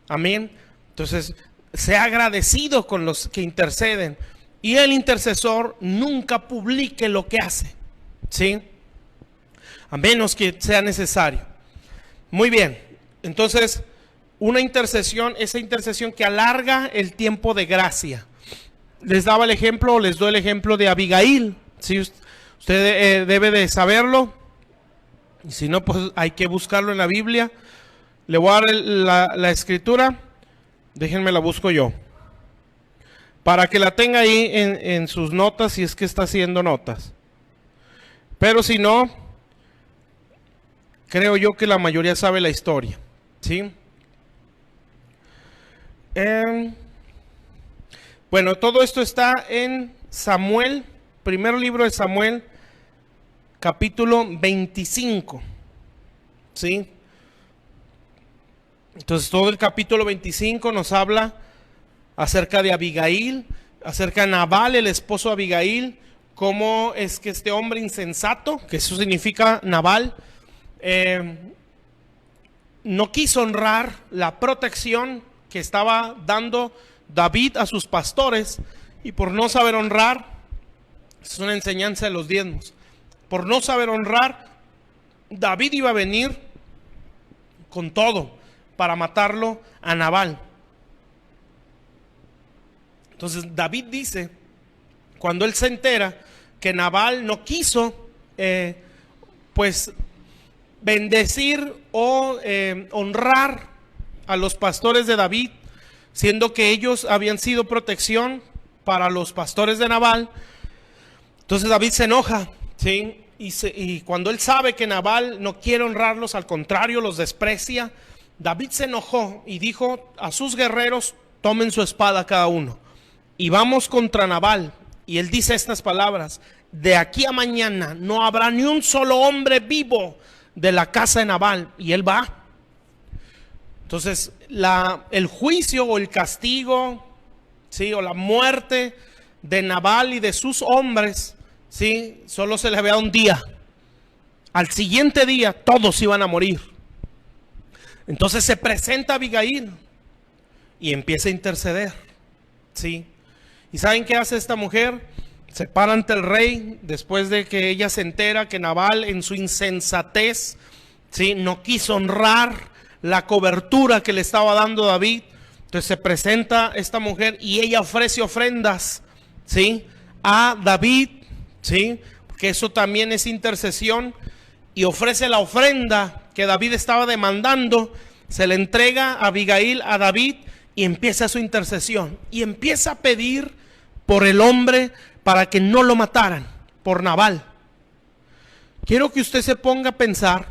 Amén. Entonces, sea agradecido con los que interceden. Y el intercesor nunca publique lo que hace, ¿sí? A menos que sea necesario. Muy bien. Entonces, una intercesión, esa intercesión que alarga el tiempo de gracia. Les daba el ejemplo, les doy el ejemplo de Abigail. ¿Sí? Usted debe de saberlo. Y si no, pues hay que buscarlo en la Biblia. Le voy a dar la escritura. Déjenme la busco yo. Para que la tenga ahí en sus notas, si es que está haciendo notas. Pero si no, creo yo que la mayoría sabe la historia. ¿Sí? Bueno, todo esto está en Samuel, primer libro de Samuel, capítulo 25, ¿sí? Entonces todo el capítulo 25 nos habla acerca de Abigail, acerca de Nabal, el esposo de Abigail, cómo es que este hombre insensato, que eso significa Nabal, no quiso honrar la protección que estaba dando David a sus pastores, y por no saber honrar, Es una enseñanza de los diezmos. Por no saber honrar, David iba a venir con todo para matarlo a Nabal. Entonces David dice, cuando él se entera que Nabal no quiso pues bendecir o honrar a los pastores de David, siendo que ellos habían sido protección para los pastores de Nabal, entonces David se enoja, ¿sí? Y cuando él sabe que Nabal no quiere honrarlos, al contrario, los desprecia, David se enojó y dijo a sus guerreros, tomen su espada cada uno y vamos contra Nabal. Y él dice estas palabras, de aquí a mañana no habrá ni un solo hombre vivo de la casa de Nabal. Y él va. Entonces el juicio o el castigo, ¿sí? O la muerte de Nabal y de sus hombres, ¿sí? Solo se les había un día. Al siguiente día todos iban a morir. Entonces se presenta Abigail y empieza a interceder, ¿sí? ¿Y saben qué hace esta mujer? Se para ante el rey después de que ella se entera que Nabal en su insensatez, ¿sí? No quiso honrar la cobertura que le estaba dando David. Entonces se presenta esta mujer y ella ofrece ofrendas, ¿sí? A David, ¿sí? Porque eso también es intercesión. Y ofrece la ofrenda que David estaba demandando. Se le entrega a Abigail a David y empieza su intercesión. Y empieza a pedir por el hombre para que no lo mataran, por Nabal. Quiero que usted se ponga a pensar,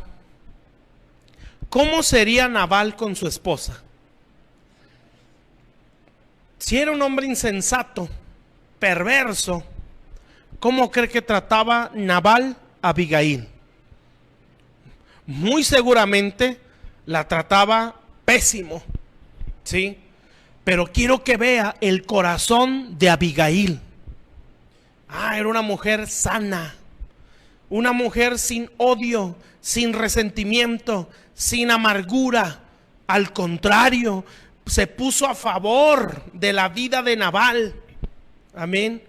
¿cómo sería Nabal con su esposa? Si era un hombre insensato, perverso, ¿cómo cree que trataba Nabal a Abigail? Muy seguramente la trataba pésimo, ¿sí? Pero quiero que vea el corazón de Abigail. Era una mujer sana, una mujer sin odio, sin resentimiento, sin amargura. Al contrario, se puso a favor de la vida de Nabal. Amén.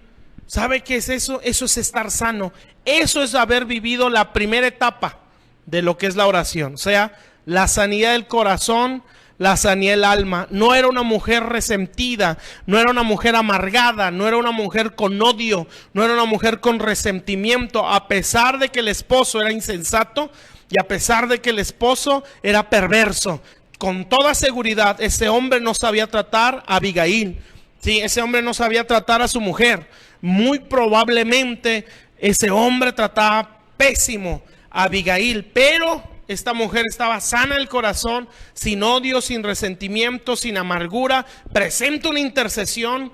¿Sabe qué es eso? Eso es estar sano. Eso es haber vivido la primera etapa de lo que es la oración. O sea, la sanidad del corazón, la sanidad del alma. No era una mujer resentida, no era una mujer amargada, no era una mujer con odio, no era una mujer con resentimiento, a pesar de que el esposo era insensato y a pesar de que el esposo era perverso. Con toda seguridad, ese hombre no sabía tratar a Abigail, ¿sí? Ese hombre no sabía tratar a su mujer. Muy probablemente ese hombre trataba pésimo a Abigail, pero esta mujer estaba sana el corazón, sin odio, sin resentimiento, sin amargura. Presenta una intercesión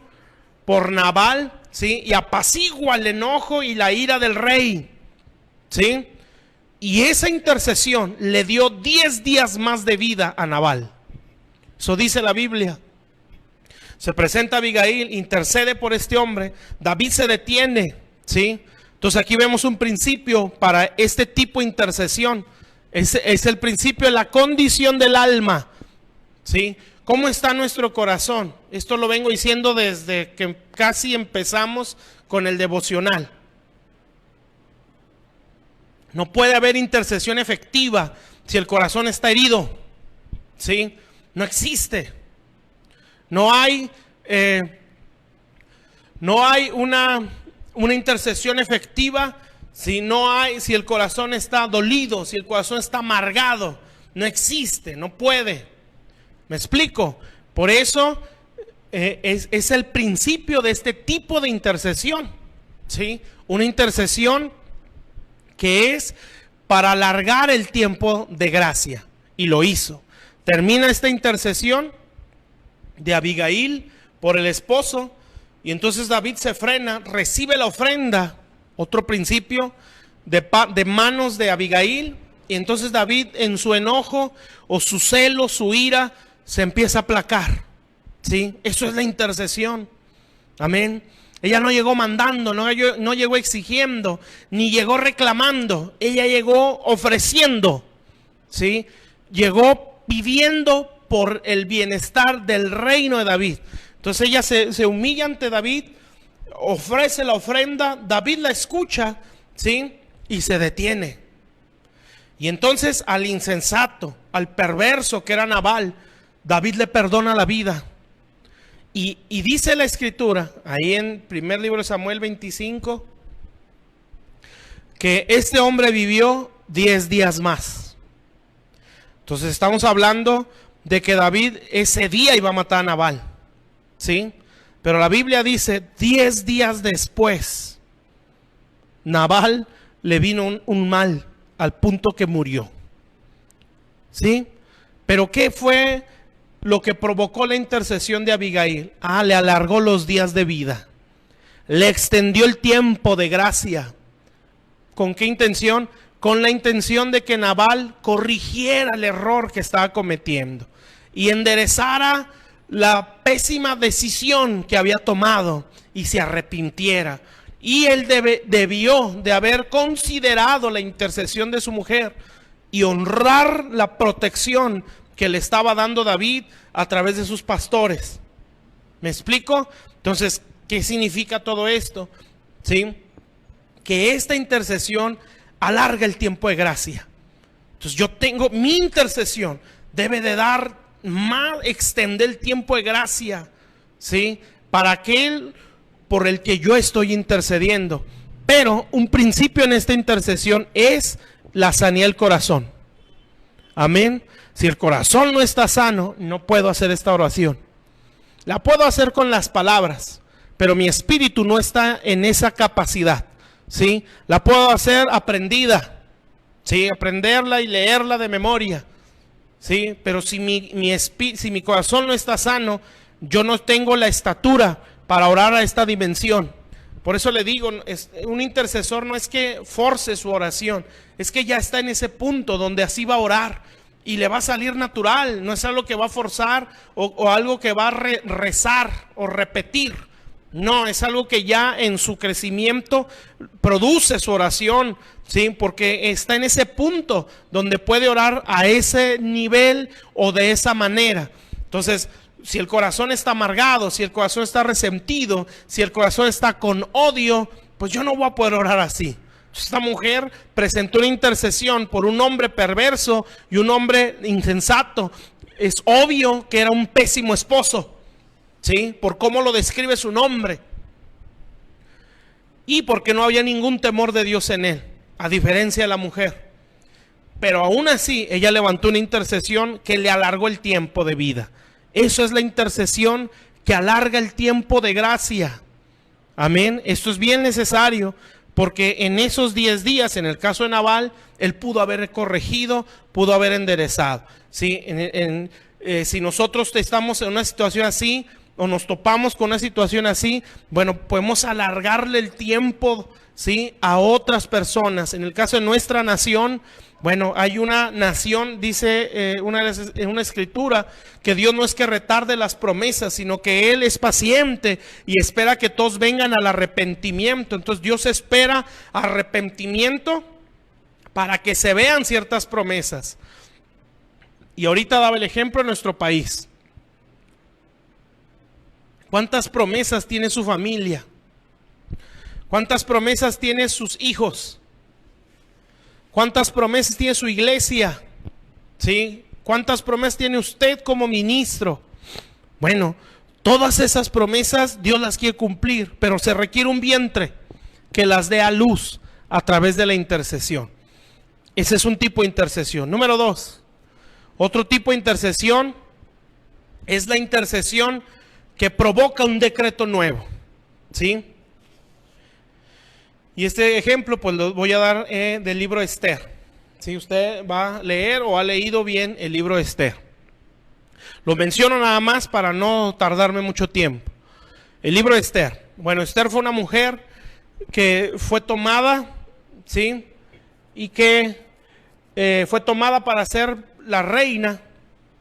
por Nabal, ¿sí? Y apacigua el enojo y la ira del rey, ¿sí? Y esa intercesión le dio 10 días más de vida a Nabal. Eso dice la Biblia. Se presenta Abigail, intercede por este hombre. David se detiene, ¿sí? Entonces aquí vemos un principio para este tipo de intercesión. Es el principio de la condición del alma, ¿sí? ¿Cómo está nuestro corazón? Esto lo vengo diciendo desde que casi empezamos con el devocional. No puede haber intercesión efectiva si el corazón está herido, ¿sí? No existe. No hay una intercesión efectiva si el corazón está dolido, si el corazón está amargado. No existe, no puede. ¿Me explico? Por eso es el principio de este tipo de intercesión, ¿sí? Una intercesión que es para alargar el tiempo de gracia. Y lo hizo. Termina esta intercesión de Abigail por el esposo. Y entonces David se frena, recibe la ofrenda. Otro principio de manos de Abigail. Y entonces David, en su enojo o su celo, su ira, se empieza a aplacar, ¿sí? Eso es la intercesión. Amén. Ella no llegó mandando, no llegó exigiendo, ni llegó reclamando. Ella llegó ofreciendo, ¿sí? Llegó pidiendo por el bienestar del reino de David. Entonces ella se humilla ante David, ofrece la ofrenda, David la escucha, ¿sí? Y se detiene. Y entonces al insensato, al perverso que era Nabal, David le perdona la vida. Y dice la escritura, ahí en primer libro de Samuel 25, que este hombre vivió 10 días más. Entonces estamos hablando de que David ese día iba a matar a Nabal, ¿sí? Pero la Biblia dice 10 días después, Nabal le vino un mal al punto que murió, ¿sí? Pero ¿qué fue lo que provocó la intercesión de Abigail? Le alargó los días de vida, le extendió el tiempo de gracia. ¿Con qué intención? Con la intención de que Nabal corrigiera el error que estaba cometiendo y enderezara la pésima decisión que había tomado y se arrepintiera. Y él debió de haber considerado la intercesión de su mujer y honrar la protección que le estaba dando David a través de sus pastores. ¿Me explico? Entonces, ¿qué significa todo esto? ¿Sí? Que esta intercesión alarga el tiempo de gracia. Entonces yo tengo mi intercesión, debe de dar más, extender el tiempo de gracia, ¿sí? Para aquel por el que yo estoy intercediendo. Pero un principio en esta intercesión es la sanidad del corazón. Amén. Si el corazón no está sano, no puedo hacer esta oración. La puedo hacer con las palabras, pero mi espíritu no está en esa capacidad, ¿sí? La puedo hacer aprendida, ¿sí? Aprenderla y leerla de memoria, ¿sí? Pero si mi corazón no está sano, yo no tengo la estatura para orar a esta dimensión. Por eso le digo, un intercesor no es que force su oración, es que ya está en ese punto donde así va a orar y le va a salir natural. No es algo que va a forzar o algo que va a rezar o repetir. No, es algo que ya en su crecimiento produce su oración, ¿sí? Porque está en ese punto donde puede orar a ese nivel o de esa manera. Entonces, si el corazón está amargado, si el corazón está resentido, si el corazón está con odio, pues yo no voy a poder orar así. Esta mujer presentó una intercesión por un hombre perverso y un hombre insensato. Es obvio que era un pésimo esposo, ¿sí? Por cómo lo describe su nombre. Y porque no había ningún temor de Dios en él, a diferencia de la mujer. Pero aún así, ella levantó una intercesión que le alargó el tiempo de vida. Eso es la intercesión que alarga el tiempo de gracia. Amén. Esto es bien necesario, porque en esos 10 días, en el caso de Nabal, él pudo haber corregido, pudo haber enderezado. ¿Sí? Si nosotros estamos en una situación así, o nos topamos con una situación así, bueno, podemos alargarle el tiempo, ¿sí?, a otras personas. En el caso de nuestra nación, bueno, hay una nación, dice una escritura, que Dios no es que retarde las promesas, sino que Él es paciente y espera que todos vengan al arrepentimiento. Entonces Dios espera arrepentimiento para que se vean ciertas promesas. Y ahorita daba el ejemplo en nuestro país. ¿Cuántas promesas tiene su familia? ¿Cuántas promesas tiene sus hijos? ¿Cuántas promesas tiene su iglesia? ¿Sí? ¿Cuántas promesas tiene usted como ministro? Bueno, todas esas promesas Dios las quiere cumplir, pero se requiere un vientre que las dé a luz a través de la intercesión. Ese es un tipo de intercesión. Número 2, otro tipo de intercesión es la intercesión que provoca un decreto nuevo, ¿sí? Y este ejemplo pues lo voy a dar del libro de Esther. Si usted va a leer o ha leído bien el libro de Esther, lo menciono nada más para no tardarme mucho tiempo. El libro de Esther. Bueno, Esther fue una mujer que fue tomada, ¿sí? Y que fue tomada para ser la reina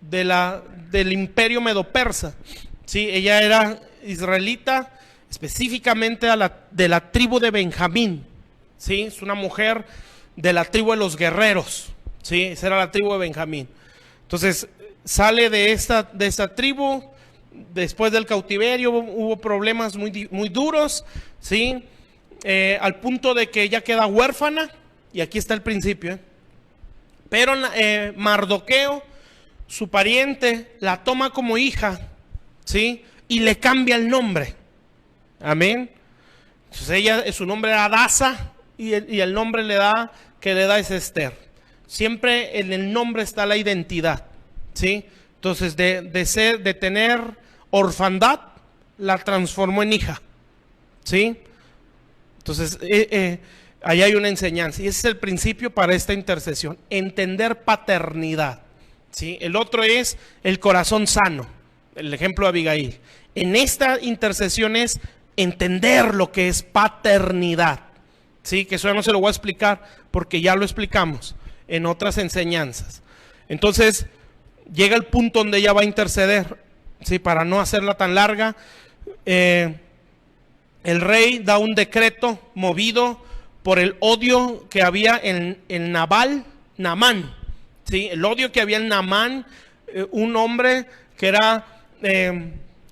del imperio medo-persa, ¿sí? Ella era israelita, específicamente de la tribu de Benjamín, ¿sí? Es una mujer de la tribu de los guerreros, ¿sí? Esa era la tribu de Benjamín. Entonces sale de esta tribu después del cautiverio hubo problemas muy duros, ¿sí? Al punto de que ella queda huérfana, y aquí está el principio, pero Mardoqueo, su pariente, la toma como hija, ¿sí? Y le cambia el nombre. Amén. Entonces su nombre era Adasa, y el nombre que le da es Esther. Siempre en el nombre está la identidad, ¿sí? Entonces de tener orfandad, la transformó en hija, ¿sí? Entonces ahí hay una enseñanza, y ese es el principio para esta intercesión: entender paternidad, ¿sí? El otro es el corazón sano, el ejemplo de Abigail. En esta intercesión es entender lo que es paternidad, ¿sí? Que eso ya no se lo voy a explicar porque ya lo explicamos en otras enseñanzas. Entonces llega el punto donde ella va a interceder, ¿sí? Para no hacerla tan larga, el rey da un decreto movido por el odio que había en Naamán, ¿sí? El odio que había en Naamán, un hombre que era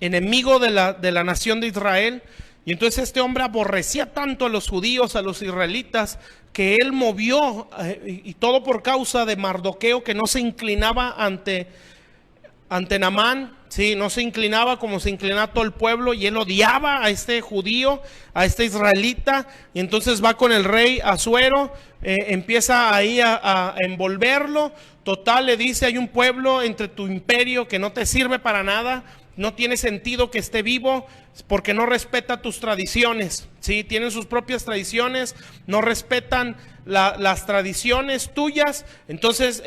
enemigo de la nación de Israel. Y entonces este hombre aborrecía tanto a los judíos, a los israelitas, que él movió, y todo por causa de Mardoqueo, que no se inclinaba ante Naamán, ¿sí? No se inclinaba como se inclinaba todo el pueblo, y él odiaba a este judío, a este israelita. Y entonces va con el rey Asuero, empieza ahí a envolverlo. Total, le dice: hay un pueblo entre tu imperio que no te sirve para nada, no tiene sentido que esté vivo porque no respeta tus tradiciones, ¿sí? Tienen sus propias tradiciones, no respetan las tradiciones tuyas. Entonces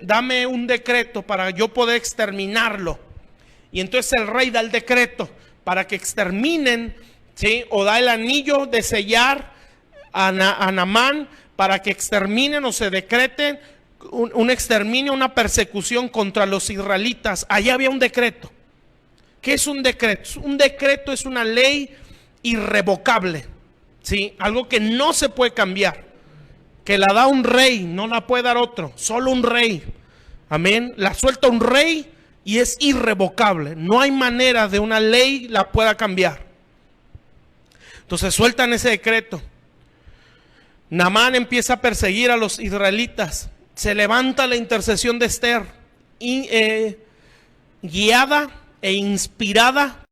dame un decreto para yo poder exterminarlo. Y entonces el rey da el decreto para que exterminen, ¿sí? O da el anillo de sellar a Naamán para que exterminen o se decreten un exterminio, una persecución contra los israelitas. Allá había un decreto. ¿Qué es un decreto? Un decreto es una ley irrevocable, ¿sí? Algo que no se puede cambiar, que la da un rey, no la puede dar otro, solo un rey. Amén. La suelta un rey y es irrevocable. No hay manera de una ley la pueda cambiar. Entonces sueltan ese decreto. Naamán empieza a perseguir a los israelitas. Se levanta la intercesión de Esther, guiada e inspirada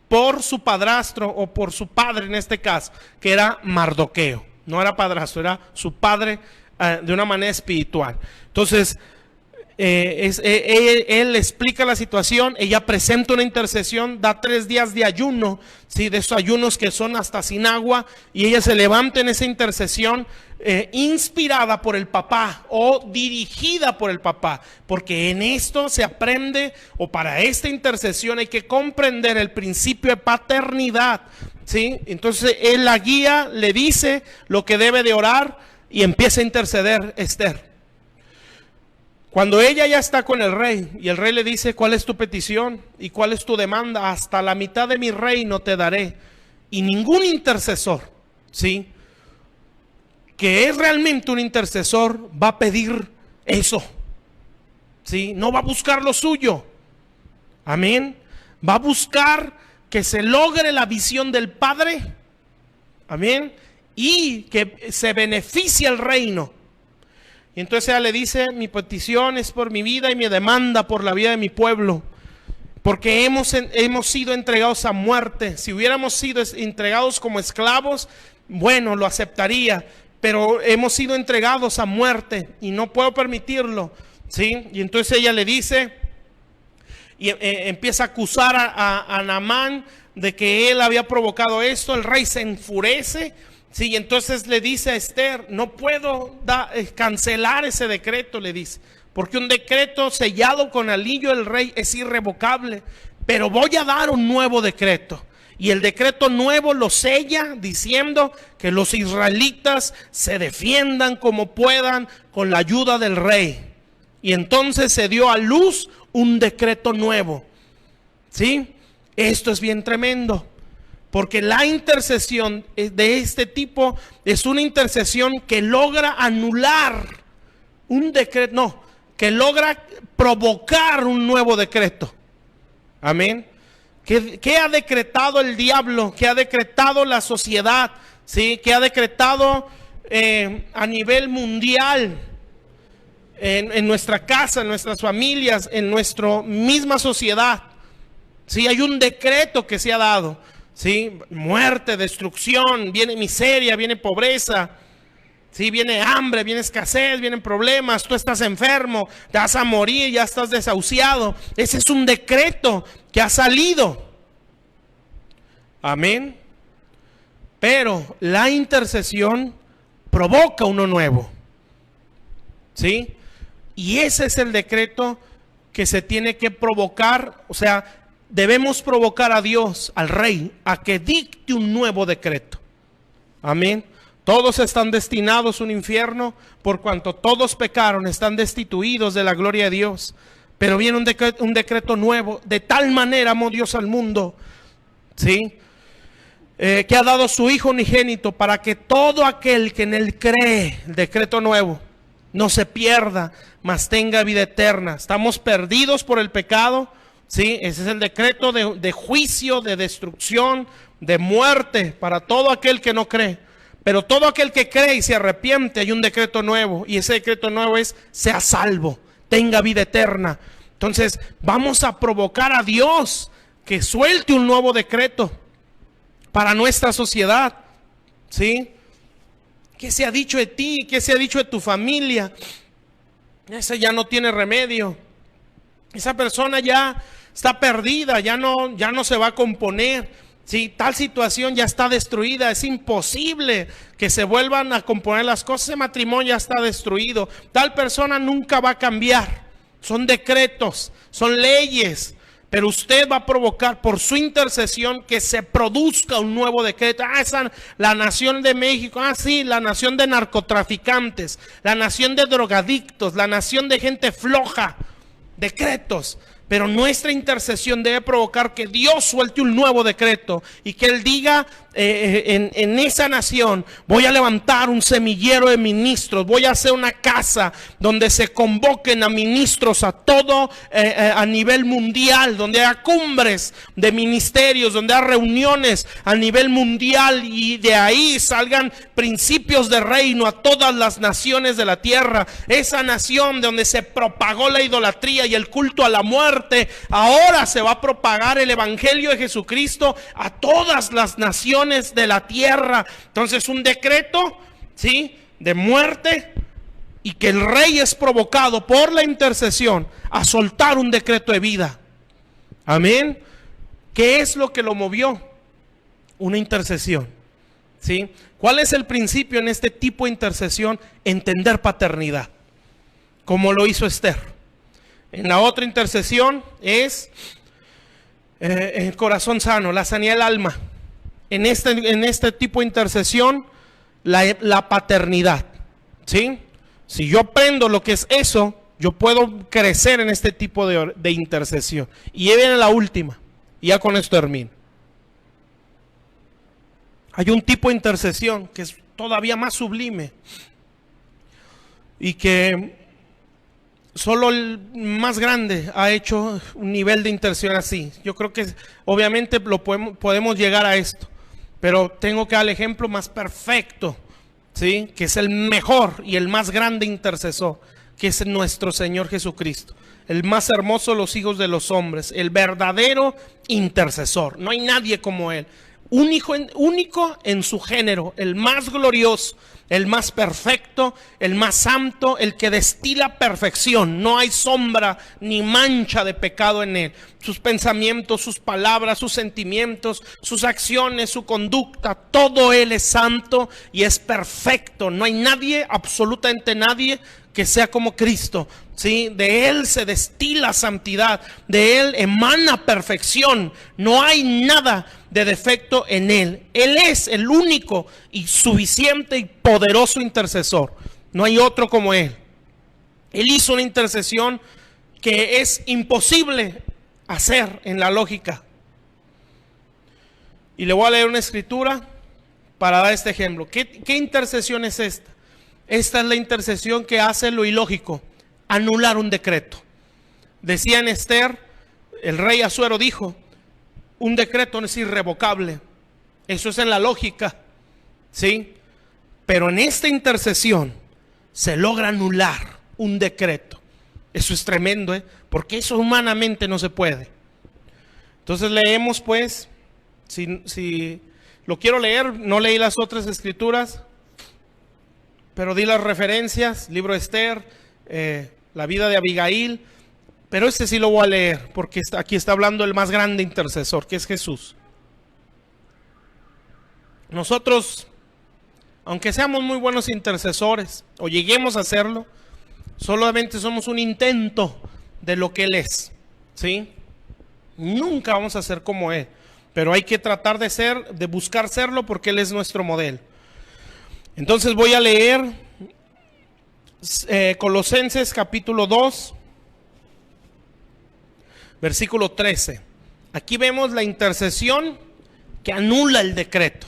por su padrastro, o por su padre en este caso, que era Mardoqueo. No era padrastro, era su padre, de una manera espiritual. Entonces él explica la situación, ella presenta una intercesión, da 3 días de ayuno, ¿sí? De esos ayunos que son hasta sin agua, y ella se levanta en esa intercesión, inspirada por el papá o dirigida por el papá, porque en esto se aprende, o para esta intercesión hay que comprender el principio de paternidad, ¿sí? Entonces él la guía, le dice lo que debe de orar, y empieza a interceder Esther. Cuando ella ya está con el rey, y el rey le dice: ¿cuál es tu petición y cuál es tu demanda? Hasta la mitad de mi reino te daré. Y ningún intercesor, ¿sí?, que es realmente un intercesor, va a pedir eso, ¿sí? No va a buscar lo suyo. Amén. Va a buscar que se logre la visión del Padre. Amén. Y que se beneficie el reino. Y entonces ella le dice: mi petición es por mi vida y mi demanda por la vida de mi pueblo, porque hemos sido entregados a muerte. Si hubiéramos sido entregados como esclavos, bueno, lo aceptaría, pero hemos sido entregados a muerte y no puedo permitirlo, ¿sí? Y entonces ella le dice, y empieza a acusar a Naamán de que él había provocado esto. El rey se enfurece, ¿sí? Y entonces le dice a Esther: no puedo cancelar ese decreto, le dice, porque un decreto sellado con anillo del rey es irrevocable, pero voy a dar un nuevo decreto. Y el decreto nuevo lo sella diciendo que los israelitas se defiendan como puedan con la ayuda del rey. Y entonces se dio a luz un decreto nuevo, ¿sí? Esto es bien tremendo, porque la intercesión de este tipo es una intercesión que logra anular un decreto, no, que logra provocar un nuevo decreto. Amén. ¿Qué ha decretado el diablo? ¿Qué ha decretado la sociedad? ¿Sí? ¿Qué ha decretado a nivel mundial? En nuestra casa, en nuestras familias, en nuestra misma sociedad. Sí, hay un decreto que se ha dado. Sí, muerte, destrucción, viene miseria, viene pobreza. Sí, viene hambre, viene escasez, vienen problemas, tú estás enfermo, te vas a morir, ya estás desahuciado. Ese es un decreto que ha salido. Amén. Pero la intercesión provoca uno nuevo. ¿Sí? Y ese es el decreto que se tiene que provocar. O sea, debemos provocar a Dios, al Rey, a que dicte un nuevo decreto. Amén. Todos están destinados a un infierno, por cuanto todos pecaron, están destituidos de la gloria de Dios. Pero viene un decreto nuevo. De tal manera amó Dios al mundo, ¿sí? Que ha dado su Hijo unigénito, para que todo aquel que en él cree, el decreto nuevo, no se pierda, mas tenga vida eterna. Estamos perdidos por el pecado, ¿sí? Ese es el decreto de juicio, de destrucción, de muerte para todo aquel que no cree. Pero todo aquel que cree y se arrepiente, hay un decreto nuevo. Y ese decreto nuevo es: sea salvo, tenga vida eterna. Entonces vamos a provocar a Dios que suelte un nuevo decreto para nuestra sociedad. ¿Sí? ¿Qué se ha dicho de ti? ¿Qué se ha dicho de tu familia? Esa ya no tiene remedio. Esa persona ya está perdida, ya no se va a componer. Sí, tal situación ya está destruida, es imposible que se vuelvan a componer las cosas. Ese matrimonio ya está destruido, tal persona nunca va a cambiar. Son decretos, son leyes, pero usted va a provocar por su intercesión que se produzca un nuevo decreto. Esa, la nación de México, sí, la nación de narcotraficantes, la nación de drogadictos, la nación de gente floja. Decretos. Pero nuestra intercesión debe provocar que Dios suelte un nuevo decreto y que Él diga en esa nación: voy a levantar un semillero de ministros, voy a hacer una casa donde se convoquen a ministros a todo a nivel mundial, donde haya cumbres de ministerios, donde haya reuniones a nivel mundial, y de ahí salgan principios de reino a todas las naciones de la tierra. Esa nación donde se propagó la idolatría y el culto a la muerte, ahora se va a propagar el evangelio de Jesucristo a todas las naciones de la tierra. Entonces, un decreto, ¿sí?, de muerte, y que el Rey es provocado por la intercesión a soltar un decreto de vida. Amén. ¿Qué es lo que lo movió? Una intercesión. ¿Sí? ¿Cuál es el principio en este tipo de intercesión? Entender paternidad, como lo hizo Esther. En la otra intercesión es el corazón sano, la sanidad del alma. En este tipo de intercesión, la paternidad. ¿Sí? Si yo aprendo lo que es eso, yo puedo crecer en este tipo de intercesión. Y ya viene la última, y ya con esto termino. Hay un tipo de intercesión que es todavía más sublime, y que solo el más grande ha hecho un nivel de intercesión así. Yo creo que obviamente podemos llegar a esto, pero tengo que dar el ejemplo más perfecto, ¿sí?, que es el mejor y el más grande intercesor, que es nuestro Señor Jesucristo, el más hermoso de los hijos de los hombres, el verdadero intercesor. No hay nadie como Él. Único en su género, el más glorioso, el más perfecto, el más santo, el que destila perfección. No hay sombra ni mancha de pecado en Él. Sus pensamientos, sus palabras, sus sentimientos, sus acciones, su conducta, todo Él es santo y es perfecto. No hay nadie, absolutamente nadie, que sea como Cristo. ¿Sí? De Él se destila santidad, de Él emana perfección. No hay nada de defecto en Él. Él es el único y suficiente y poderoso intercesor. No hay otro como Él. Él hizo una intercesión que es imposible hacer en la lógica. Y le voy a leer una escritura para dar este ejemplo. ¿Qué intercesión es esta? Esta es la intercesión que hace lo ilógico: anular un decreto. Decía en Esther, el rey Asuero dijo: un decreto no es irrevocable. Eso es en la lógica, ¿sí? Pero en esta intercesión se logra anular un decreto. Eso es tremendo, porque eso humanamente no se puede. Entonces leemos pues, si lo quiero leer, no leí las otras escrituras, pero di las referencias, libro de Esther, la vida de Abigail, pero este sí lo voy a leer, porque aquí está hablando el más grande intercesor, que es Jesús. Nosotros, aunque seamos muy buenos intercesores, o lleguemos a hacerlo, solamente somos un intento de lo que Él es, ¿sí? Nunca vamos a ser como Él, pero hay que tratar de buscar serlo, porque Él es nuestro modelo. Entonces voy a leer Colosenses capítulo 2, versículo 13. Aquí vemos la intercesión que anula el decreto,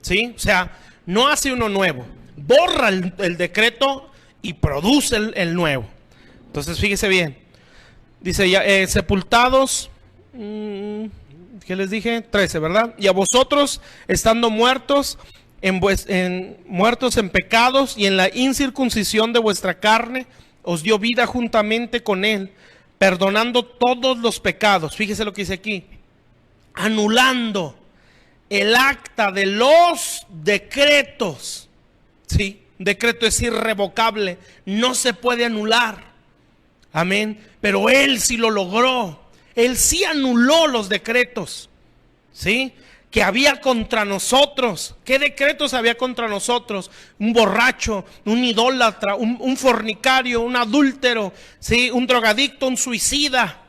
¿sí? O sea, no hace uno nuevo, borra el decreto y produce el nuevo. Entonces fíjese bien, dice ya, sepultados, ¿qué les dije? 13, ¿verdad? Y a vosotros, estando muertos muertos en pecados y en la incircuncisión de vuestra carne, os dio vida juntamente con Él, perdonando todos los pecados. Fíjese lo que dice aquí, anulando el acta de los decretos, ¿sí? Decreto es irrevocable, no se puede anular, amén, pero Él sí lo logró. Él sí anuló los decretos, ¿sí? Que había contra nosotros. ¿Qué decretos había contra nosotros? Un borracho, un idólatra, un fornicario, un adúltero, ¿sí? Un drogadicto, un suicida,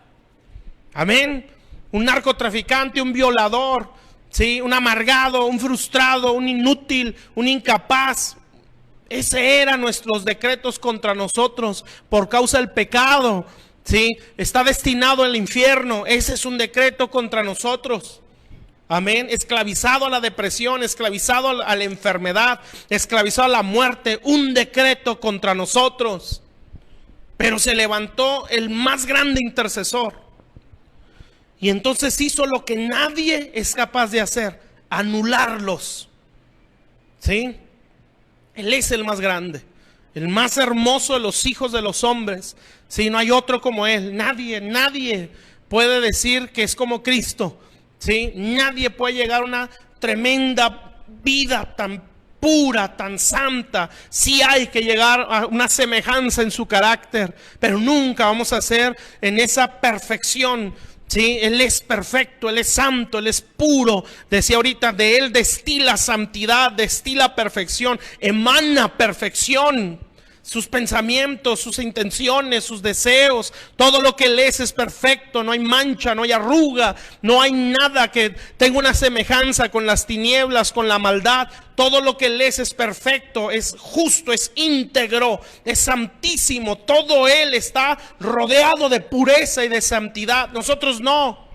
amén, un narcotraficante, un violador, ¿sí? Un amargado, un frustrado, un inútil, un incapaz. Ese eran nuestros decretos contra nosotros por causa del pecado, ¿sí? Está destinado al infierno. Ese es un decreto contra nosotros, amén. Esclavizado a la depresión, esclavizado a la enfermedad, esclavizado a la muerte. Un decreto contra nosotros. Pero se levantó el más grande intercesor, y entonces hizo lo que nadie es capaz de hacer: anularlos, ¿sí? Él es el más grande, el más hermoso de los hijos de los hombres, ¿sí? No hay otro como Él. Nadie puede decir que es como Cristo, ¿sí? Nadie puede llegar a una tremenda vida tan pura, tan santa. Sí hay que llegar a una semejanza en su carácter, pero nunca vamos a ser en esa perfección, ¿sí? Él es perfecto, Él es santo, Él es puro. Decía ahorita, de Él destila santidad, destila perfección, emana perfección. Sus pensamientos, sus intenciones, sus deseos, todo lo que Él es perfecto. No hay mancha, no hay arruga, no hay nada que tenga una semejanza con las tinieblas, con la maldad. Todo lo que Él es perfecto, es justo, es íntegro, es santísimo. Todo Él está rodeado de pureza y de santidad. Nosotros no,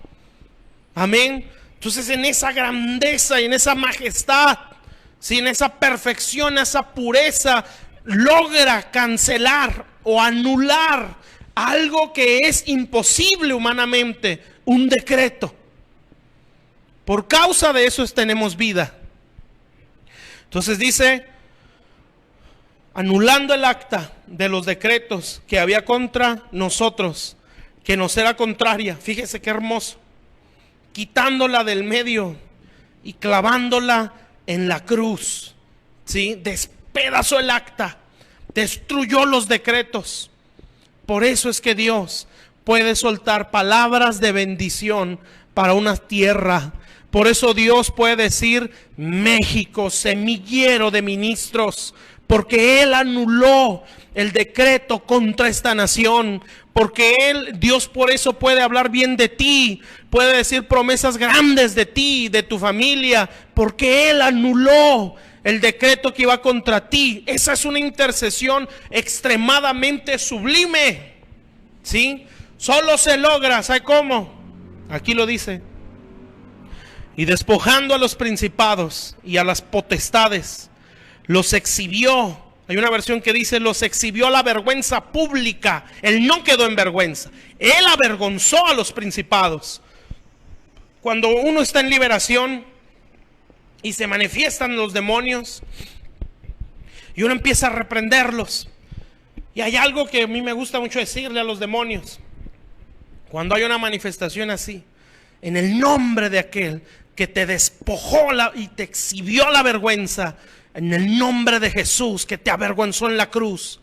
amén. Entonces en esa grandeza y en esa majestad, ¿sí? En esa perfección, esa pureza, logra cancelar o anular algo que es imposible humanamente: un decreto. Por causa de eso tenemos vida. Entonces dice, anulando el acta de los decretos que había contra nosotros, que nos era contraria. Fíjese qué hermoso, quitándola del medio y clavándola en la cruz, ¿sí? Despedazó el acta, destruyó los decretos. Por eso es que Dios puede soltar palabras de bendición para una tierra. Por eso Dios puede decir: México, semillero de ministros, porque Él anuló el decreto contra esta nación. Porque Dios por eso puede hablar bien de ti, puede decir promesas grandes de ti, de tu familia, porque Él anuló el decreto que iba contra ti. Esa es una intercesión extremadamente sublime, ¿sí? Solo se logra, ¿sabe cómo? Aquí lo dice: y despojando a los principados y a las potestades, los exhibió. Hay una versión que dice: los exhibió a la vergüenza pública. Él no quedó en vergüenza, Él avergonzó a los principados, cuando uno está en liberación y se manifiestan los demonios y uno empieza a reprenderlos. Y hay algo que a mí me gusta mucho decirle a los demonios cuando hay una manifestación así: en el nombre de aquel que te despojó y te exhibió la vergüenza, en el nombre de Jesús que te avergonzó en la cruz.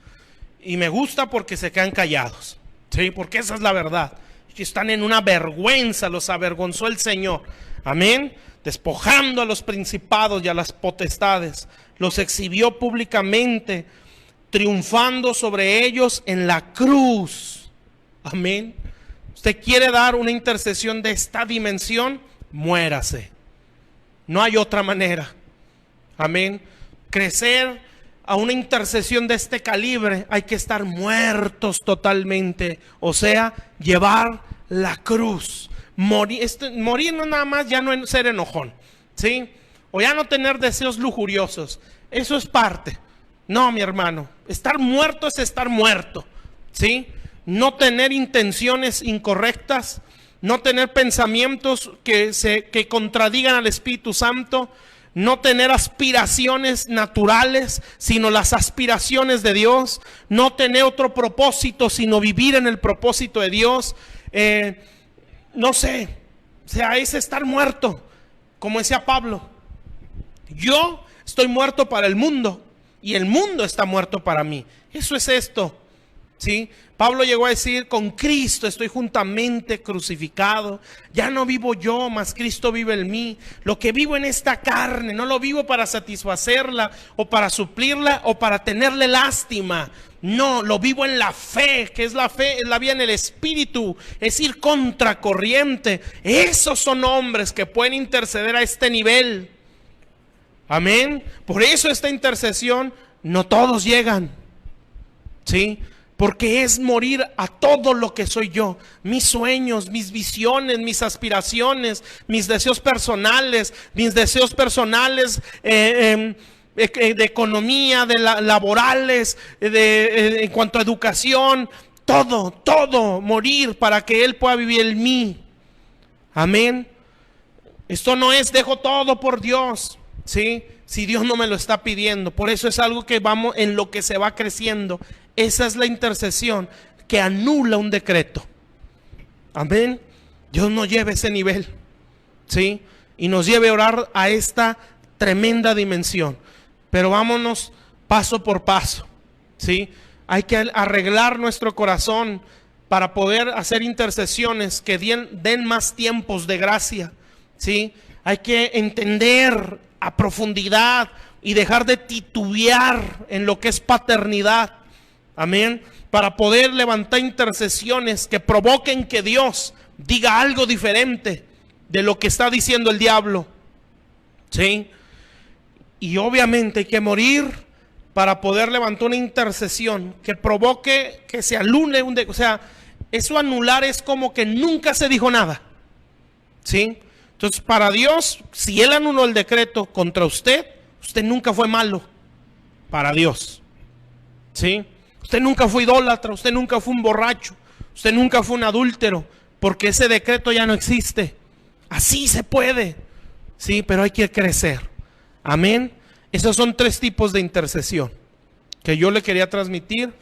Y me gusta porque se quedan callados, ¿sí? Porque esa es la verdad. Que están en una vergüenza, los avergonzó el Señor. Amén. Despojando a los principados y a las potestades, los exhibió públicamente, triunfando sobre ellos en la cruz. Amén. Usted quiere dar una intercesión de esta dimensión, muérase. No hay otra manera. Amén. Crecer a una intercesión de este calibre, hay que estar muertos totalmente. O sea, llevar la cruz. Morir no nada más, ya no ser enojón, ¿sí? O ya no tener deseos lujuriosos. Eso es parte. No, mi hermano. Estar muerto es estar muerto, ¿sí? No tener intenciones incorrectas, no tener pensamientos que contradigan al Espíritu Santo, no tener aspiraciones naturales, sino las aspiraciones de Dios, no tener otro propósito, sino vivir en el propósito de Dios. No sé, o sea, es estar muerto, como decía Pablo. Yo estoy muerto para el mundo y el mundo está muerto para mí. Eso es esto, ¿sí? Pablo llegó a decir: con Cristo estoy juntamente crucificado. Ya no vivo yo, mas Cristo vive en mí. Lo que vivo en esta carne, no lo vivo para satisfacerla o para suplirla o para tenerle lástima. No, lo vivo en la fe, que es la fe, es la vida en el Espíritu, es ir contracorriente. Esos son hombres que pueden interceder a este nivel. Amén. Por eso esta intercesión, no todos llegan, ¿sí? Porque es morir a todo lo que soy yo, mis sueños, mis visiones, mis aspiraciones, mis deseos personales, de economía, laborales, en cuanto a educación, todo morir para que Él pueda vivir en mí. Amén. Esto no es dejo todo por Dios, ¿sí? Si Dios no me lo está pidiendo. Por eso es algo que vamos, en lo que se va creciendo. Esa es la intercesión que anula un decreto. Amén. Dios nos lleve a ese nivel, ¿sí? Y nos lleve a orar a esta tremenda dimensión. Pero vámonos paso por paso, ¿sí? Hay que arreglar nuestro corazón para poder hacer intercesiones que den más tiempos de gracia, ¿sí? Hay que entender a profundidad y dejar de titubear en lo que es paternidad. Amén. Para poder levantar intercesiones que provoquen que Dios diga algo diferente de lo que está diciendo el diablo, ¿sí? Y obviamente hay que morir para poder levantar una intercesión que provoque que se anule o sea, eso anular es como que nunca se dijo nada, ¿sí? Entonces, para Dios, si Él anuló el decreto contra usted, usted nunca fue malo para Dios, ¿sí? Usted nunca fue idólatra, usted nunca fue un borracho, usted nunca fue un adúltero, porque ese decreto ya no existe. Así se puede, sí, pero hay que crecer. Amén. Esos son 3 tipos de intercesión que yo le quería transmitir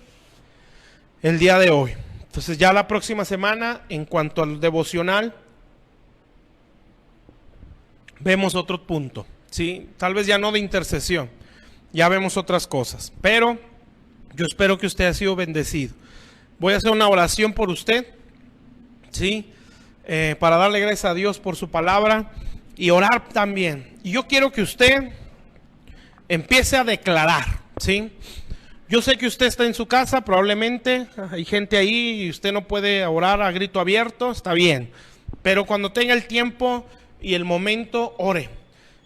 el día de hoy. Entonces ya la próxima semana, en cuanto al devocional, vemos otro punto, ¿sí? Tal vez ya no de intercesión, ya vemos otras cosas, pero yo espero que usted haya sido bendecido. Voy a hacer una oración por usted, ¿sí? Para darle gracias a Dios por su palabra y orar también. Y yo quiero que usted empiece a declarar, ¿sí? Yo sé que usted está en su casa, probablemente hay gente ahí y usted no puede orar a grito abierto, está bien. Pero cuando tenga el tiempo y el momento, ore.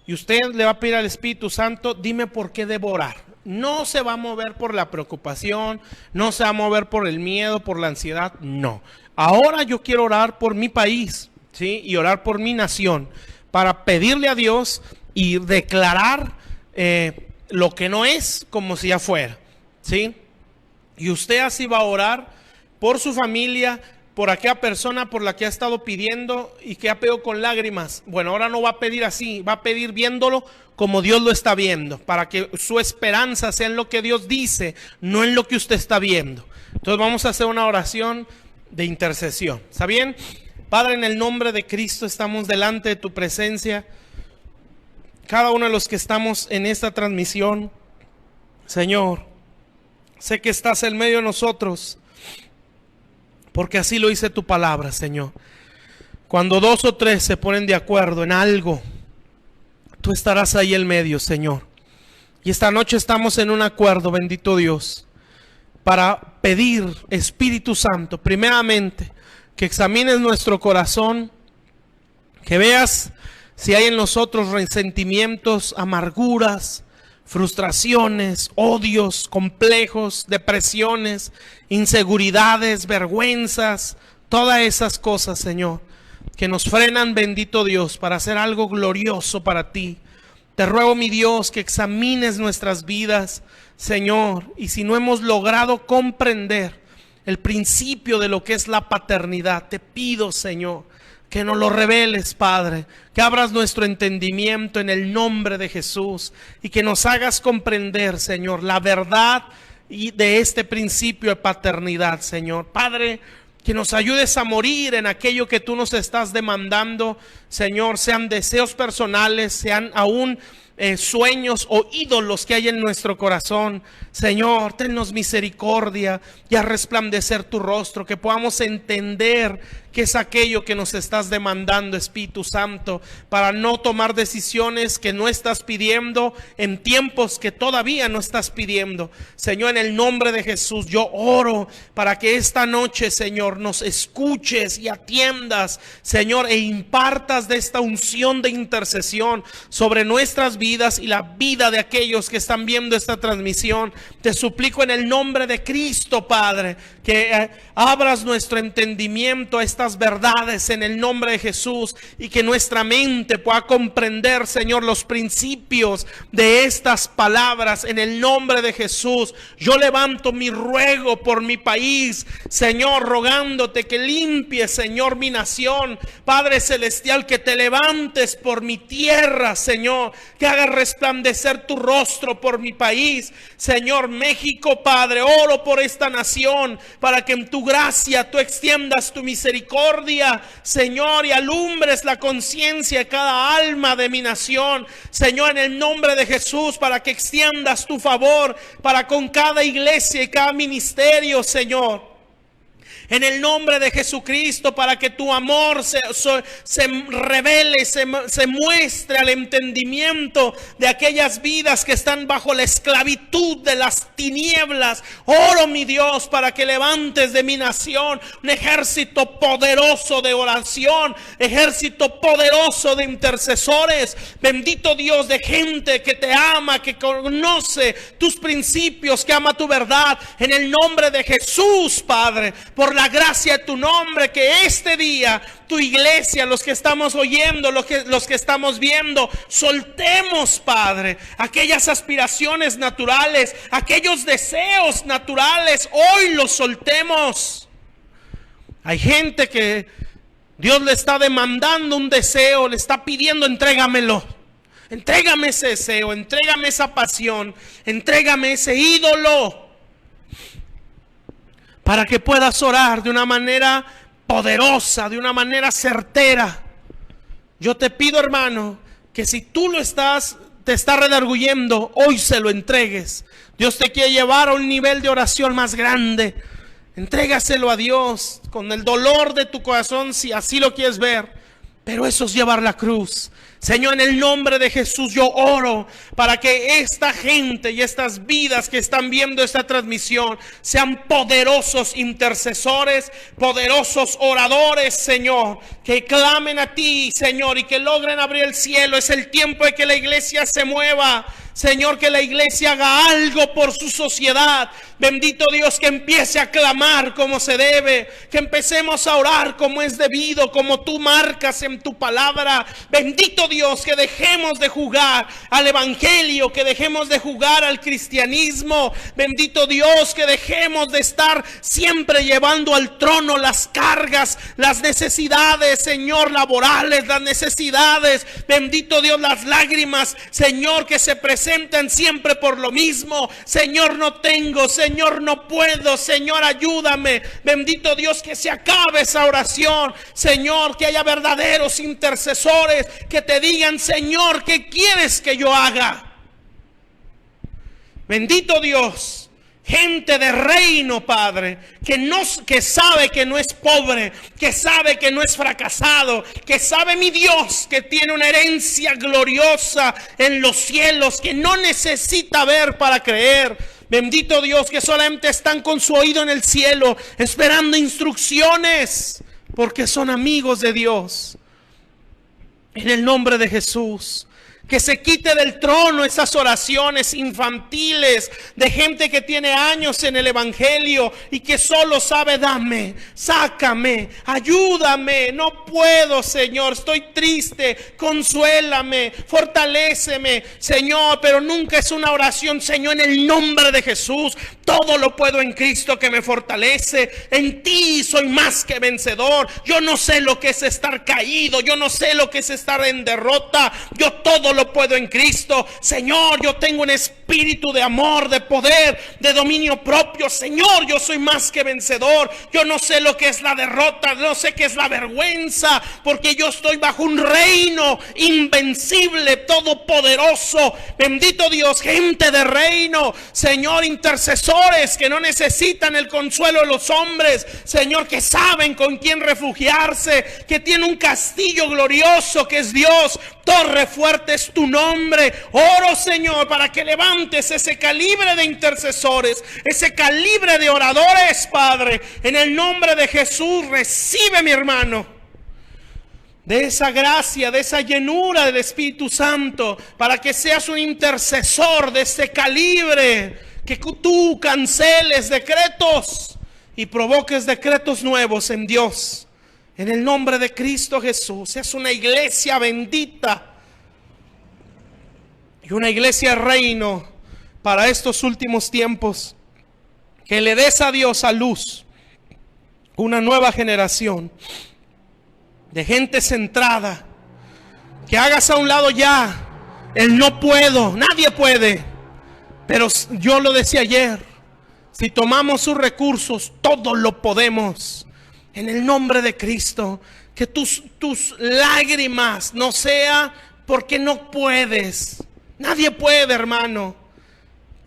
Y usted le va a pedir al Espíritu Santo: dime por qué debo orar. No se va a mover por la preocupación, no se va a mover por el miedo, por la ansiedad, no. Ahora yo quiero orar por mi país, ¿sí? Y orar por mi nación, para pedirle a Dios y declarar lo que no es como si ya fuera, ¿sí? Y usted así va a orar por su familia, por aquella persona por la que ha estado pidiendo y que ha pedido con lágrimas. Bueno, ahora no va a pedir así, va a pedir viéndolo como Dios lo está viendo, para que su esperanza sea en lo que Dios dice, no en lo que usted está viendo. Entonces vamos a hacer una oración de intercesión. ¿Está bien? Padre, en el nombre de Cristo estamos delante de tu presencia. Cada uno de los que estamos en esta transmisión, Señor, sé que estás en medio de nosotros, porque así lo dice tu palabra, Señor. Cuando 2 o 3 se ponen de acuerdo en algo, tú estarás ahí en medio, Señor. Y esta noche estamos en un acuerdo, bendito Dios, para pedir, Espíritu Santo, primeramente, que examines nuestro corazón, que veas si hay en nosotros resentimientos, amarguras, frustraciones, odios, complejos, depresiones, inseguridades, vergüenzas, todas esas cosas, Señor, que nos frenan, bendito Dios, para hacer algo glorioso para ti. Te ruego, mi Dios, que examines nuestras vidas, Señor, y si no hemos logrado comprender el principio de lo que es la paternidad, te pido, Señor, que nos lo reveles, Padre, que abras nuestro entendimiento en el nombre de Jesús y que nos hagas comprender, Señor, la verdad y de este principio de paternidad, Señor. Padre, que nos ayudes a morir en aquello que tú nos estás demandando, Señor, sean deseos personales, sean aún sueños o ídolos que hay en nuestro corazón. Señor, tennos misericordia y a resplandecer tu rostro, que podamos entender qué es aquello que nos estás demandando, Espíritu Santo, para no tomar decisiones que no estás pidiendo en tiempos que todavía no estás pidiendo. Señor, en el nombre de Jesús, yo oro para que esta noche, Señor, nos escuches y atiendas, Señor, e impartas de esta unción de intercesión sobre nuestras vidas y la vida de aquellos que están viendo esta transmisión. Te suplico en el nombre de Cristo, Padre, que abras nuestro entendimiento a estas verdades en el nombre de Jesús y que nuestra mente pueda comprender, Señor, los principios de estas palabras en el nombre de Jesús. Yo levanto mi ruego por mi país, Señor, rogándote que limpies, Señor, mi nación. Padre celestial, que te levantes por mi tierra, Señor, que hagas resplandecer tu rostro por mi país, Señor, México, Padre. Oro por esta nación para que en tu gracia tú extiendas tu misericordia, Señor, y alumbres la conciencia de cada alma de mi nación, Señor, en el nombre de Jesús, para que extiendas tu favor para con cada iglesia y cada ministerio, Señor. En el nombre de Jesucristo, para que tu amor se revele, se muestre al entendimiento de aquellas vidas que están bajo la esclavitud de las tinieblas. Oro, mi Dios, para que levantes de mi nación un ejército poderoso de oración, ejército poderoso de intercesores. Bendito Dios, de gente que te ama, que conoce tus principios, que ama tu verdad. En el nombre de Jesús, Padre, por la gracia de tu nombre, que este día tu iglesia, los que estamos oyendo, los que estamos viendo, soltemos, Padre, aquellas aspiraciones naturales, aquellos deseos naturales, hoy los soltemos. Hay gente que Dios le está demandando un deseo, le está pidiendo, entrégamelo. Entrégame ese deseo, entrégame esa pasión, entrégame ese ídolo, para que puedas orar de una manera poderosa, de una manera certera. Yo te pido, hermano, que si tú te está redarguyendo, hoy se lo entregues. Dios te quiere llevar a un nivel de oración más grande. Entrégaselo a Dios con el dolor de tu corazón, si así lo quieres ver. Pero eso es llevar la cruz. Señor, en el nombre de Jesús yo oro para que esta gente y estas vidas que están viendo esta transmisión sean poderosos intercesores, poderosos oradores, Señor, que clamen a ti, Señor, y que logren abrir el cielo. Es el tiempo de que la iglesia se mueva, Señor, que la iglesia haga algo por su sociedad. Bendito Dios, que empiece a clamar como se debe, que empecemos a orar como es debido, como tú marcas en tu palabra. Bendito Dios, que dejemos de jugar al evangelio, que dejemos de jugar al cristianismo. Bendito Dios, que dejemos de estar siempre llevando al trono las cargas, las necesidades, Señor, laborales, las necesidades, bendito Dios, las lágrimas, Señor, que se presentan siempre por lo mismo. Señor, no tengo, Señor, no puedo, Señor, ayúdame. Bendito Dios, que se acabe esa oración, Señor, que haya verdaderos intercesores que te digan: Señor, ¿qué quieres que yo haga? Bendito Dios, gente de reino, Padre, que sabe que no es pobre, que sabe que no es fracasado, que sabe, mi Dios, que tiene una herencia gloriosa en los cielos, que no necesita ver para creer. Bendito Dios, que solamente están con su oído en el cielo, esperando instrucciones, porque son amigos de Dios. En el nombre de Jesús, que se quite del trono esas oraciones infantiles de gente que tiene años en el evangelio y que solo sabe: dame, sácame, ayúdame, no puedo, Señor, estoy triste, consuélame, fortaléceme, Señor. Pero nunca es una oración: Señor, en el nombre de Jesús, todo lo puedo en Cristo que me fortalece, en ti soy más que vencedor. Yo no sé lo que es estar caído, yo no sé lo que es estar en derrota, yo todo lo puedo en Cristo. Señor, yo tengo un espíritu de amor, de poder, de dominio propio. Señor, yo soy más que vencedor. Yo no sé lo que es la derrota, no sé qué es la vergüenza, porque yo estoy bajo un reino invencible, todopoderoso. Bendito Dios, gente de reino, Señor, intercesores que no necesitan el consuelo de los hombres, Señor, que saben con quién refugiarse, que tiene un castillo glorioso que es Dios. Torre fuerte es tu nombre. Oro, Señor, para que levantes ese calibre de intercesores, ese calibre de oradores, Padre. En el nombre de Jesús, recibe, mi hermano, de esa gracia, de esa llenura del Espíritu Santo, para que seas un intercesor de ese calibre, que tú canceles decretos y provoques decretos nuevos en Dios. En el nombre de Cristo Jesús, es una iglesia bendita y una iglesia reino para estos últimos tiempos. Que le des a Dios a luz una nueva generación de gente centrada. Que hagas a un lado ya el no puedo, nadie puede. Pero yo lo decía ayer, si tomamos sus recursos, todos lo podemos. En el nombre de Cristo, que tus lágrimas no sea porque no puedes. Nadie puede, hermano.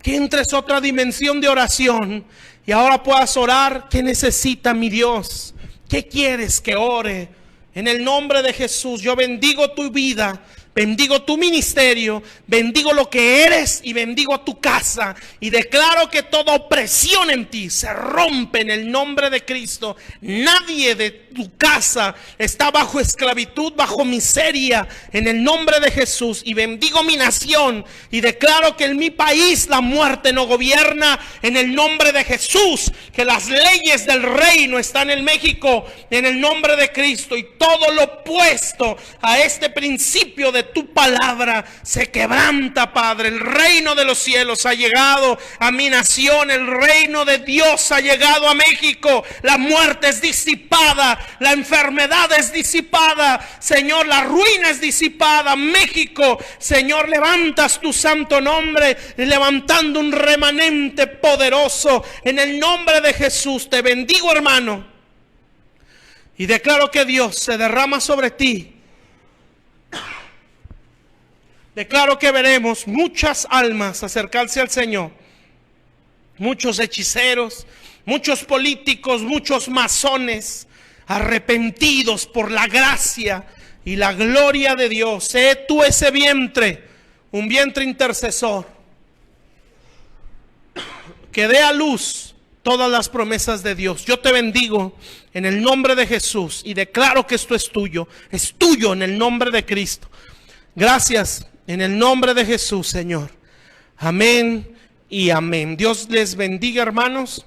Que entres a otra dimensión de oración y ahora puedas orar. ¿Qué necesita mi Dios? ¿Qué quieres que ore? En el nombre de Jesús, yo bendigo tu vida, bendigo tu ministerio, bendigo lo que eres y bendigo tu casa. Y declaro que toda opresión en ti se rompe en el nombre de Cristo. Nadie de tu casa está bajo esclavitud, bajo miseria, en el nombre de Jesús. Y bendigo mi nación y declaro que en mi país la muerte no gobierna, en el nombre de Jesús. Que las leyes del reino están en México, en el nombre de Cristo. Y todo lo opuesto a este principio de tu palabra se quebranta, Padre. El reino de los cielos ha llegado a mi nación, el reino de Dios ha llegado a México. La muerte es disipada, la enfermedad es disipada, Señor, la ruina es disipada. México, Señor, levantas tu santo nombre, levantando un remanente poderoso. En el nombre de Jesús te bendigo, hermano, y declaro que Dios se derrama sobre ti. Declaro que veremos muchas almas acercarse al Señor. Muchos hechiceros, muchos políticos, muchos masones arrepentidos por la gracia y la gloria de Dios. Sé tú ese vientre, un vientre intercesor, que dé a luz todas las promesas de Dios. Yo te bendigo en el nombre de Jesús y declaro que esto es tuyo en el nombre de Cristo. Gracias en el nombre de Jesús, Señor. Amén y amén. Dios les bendiga, hermanos.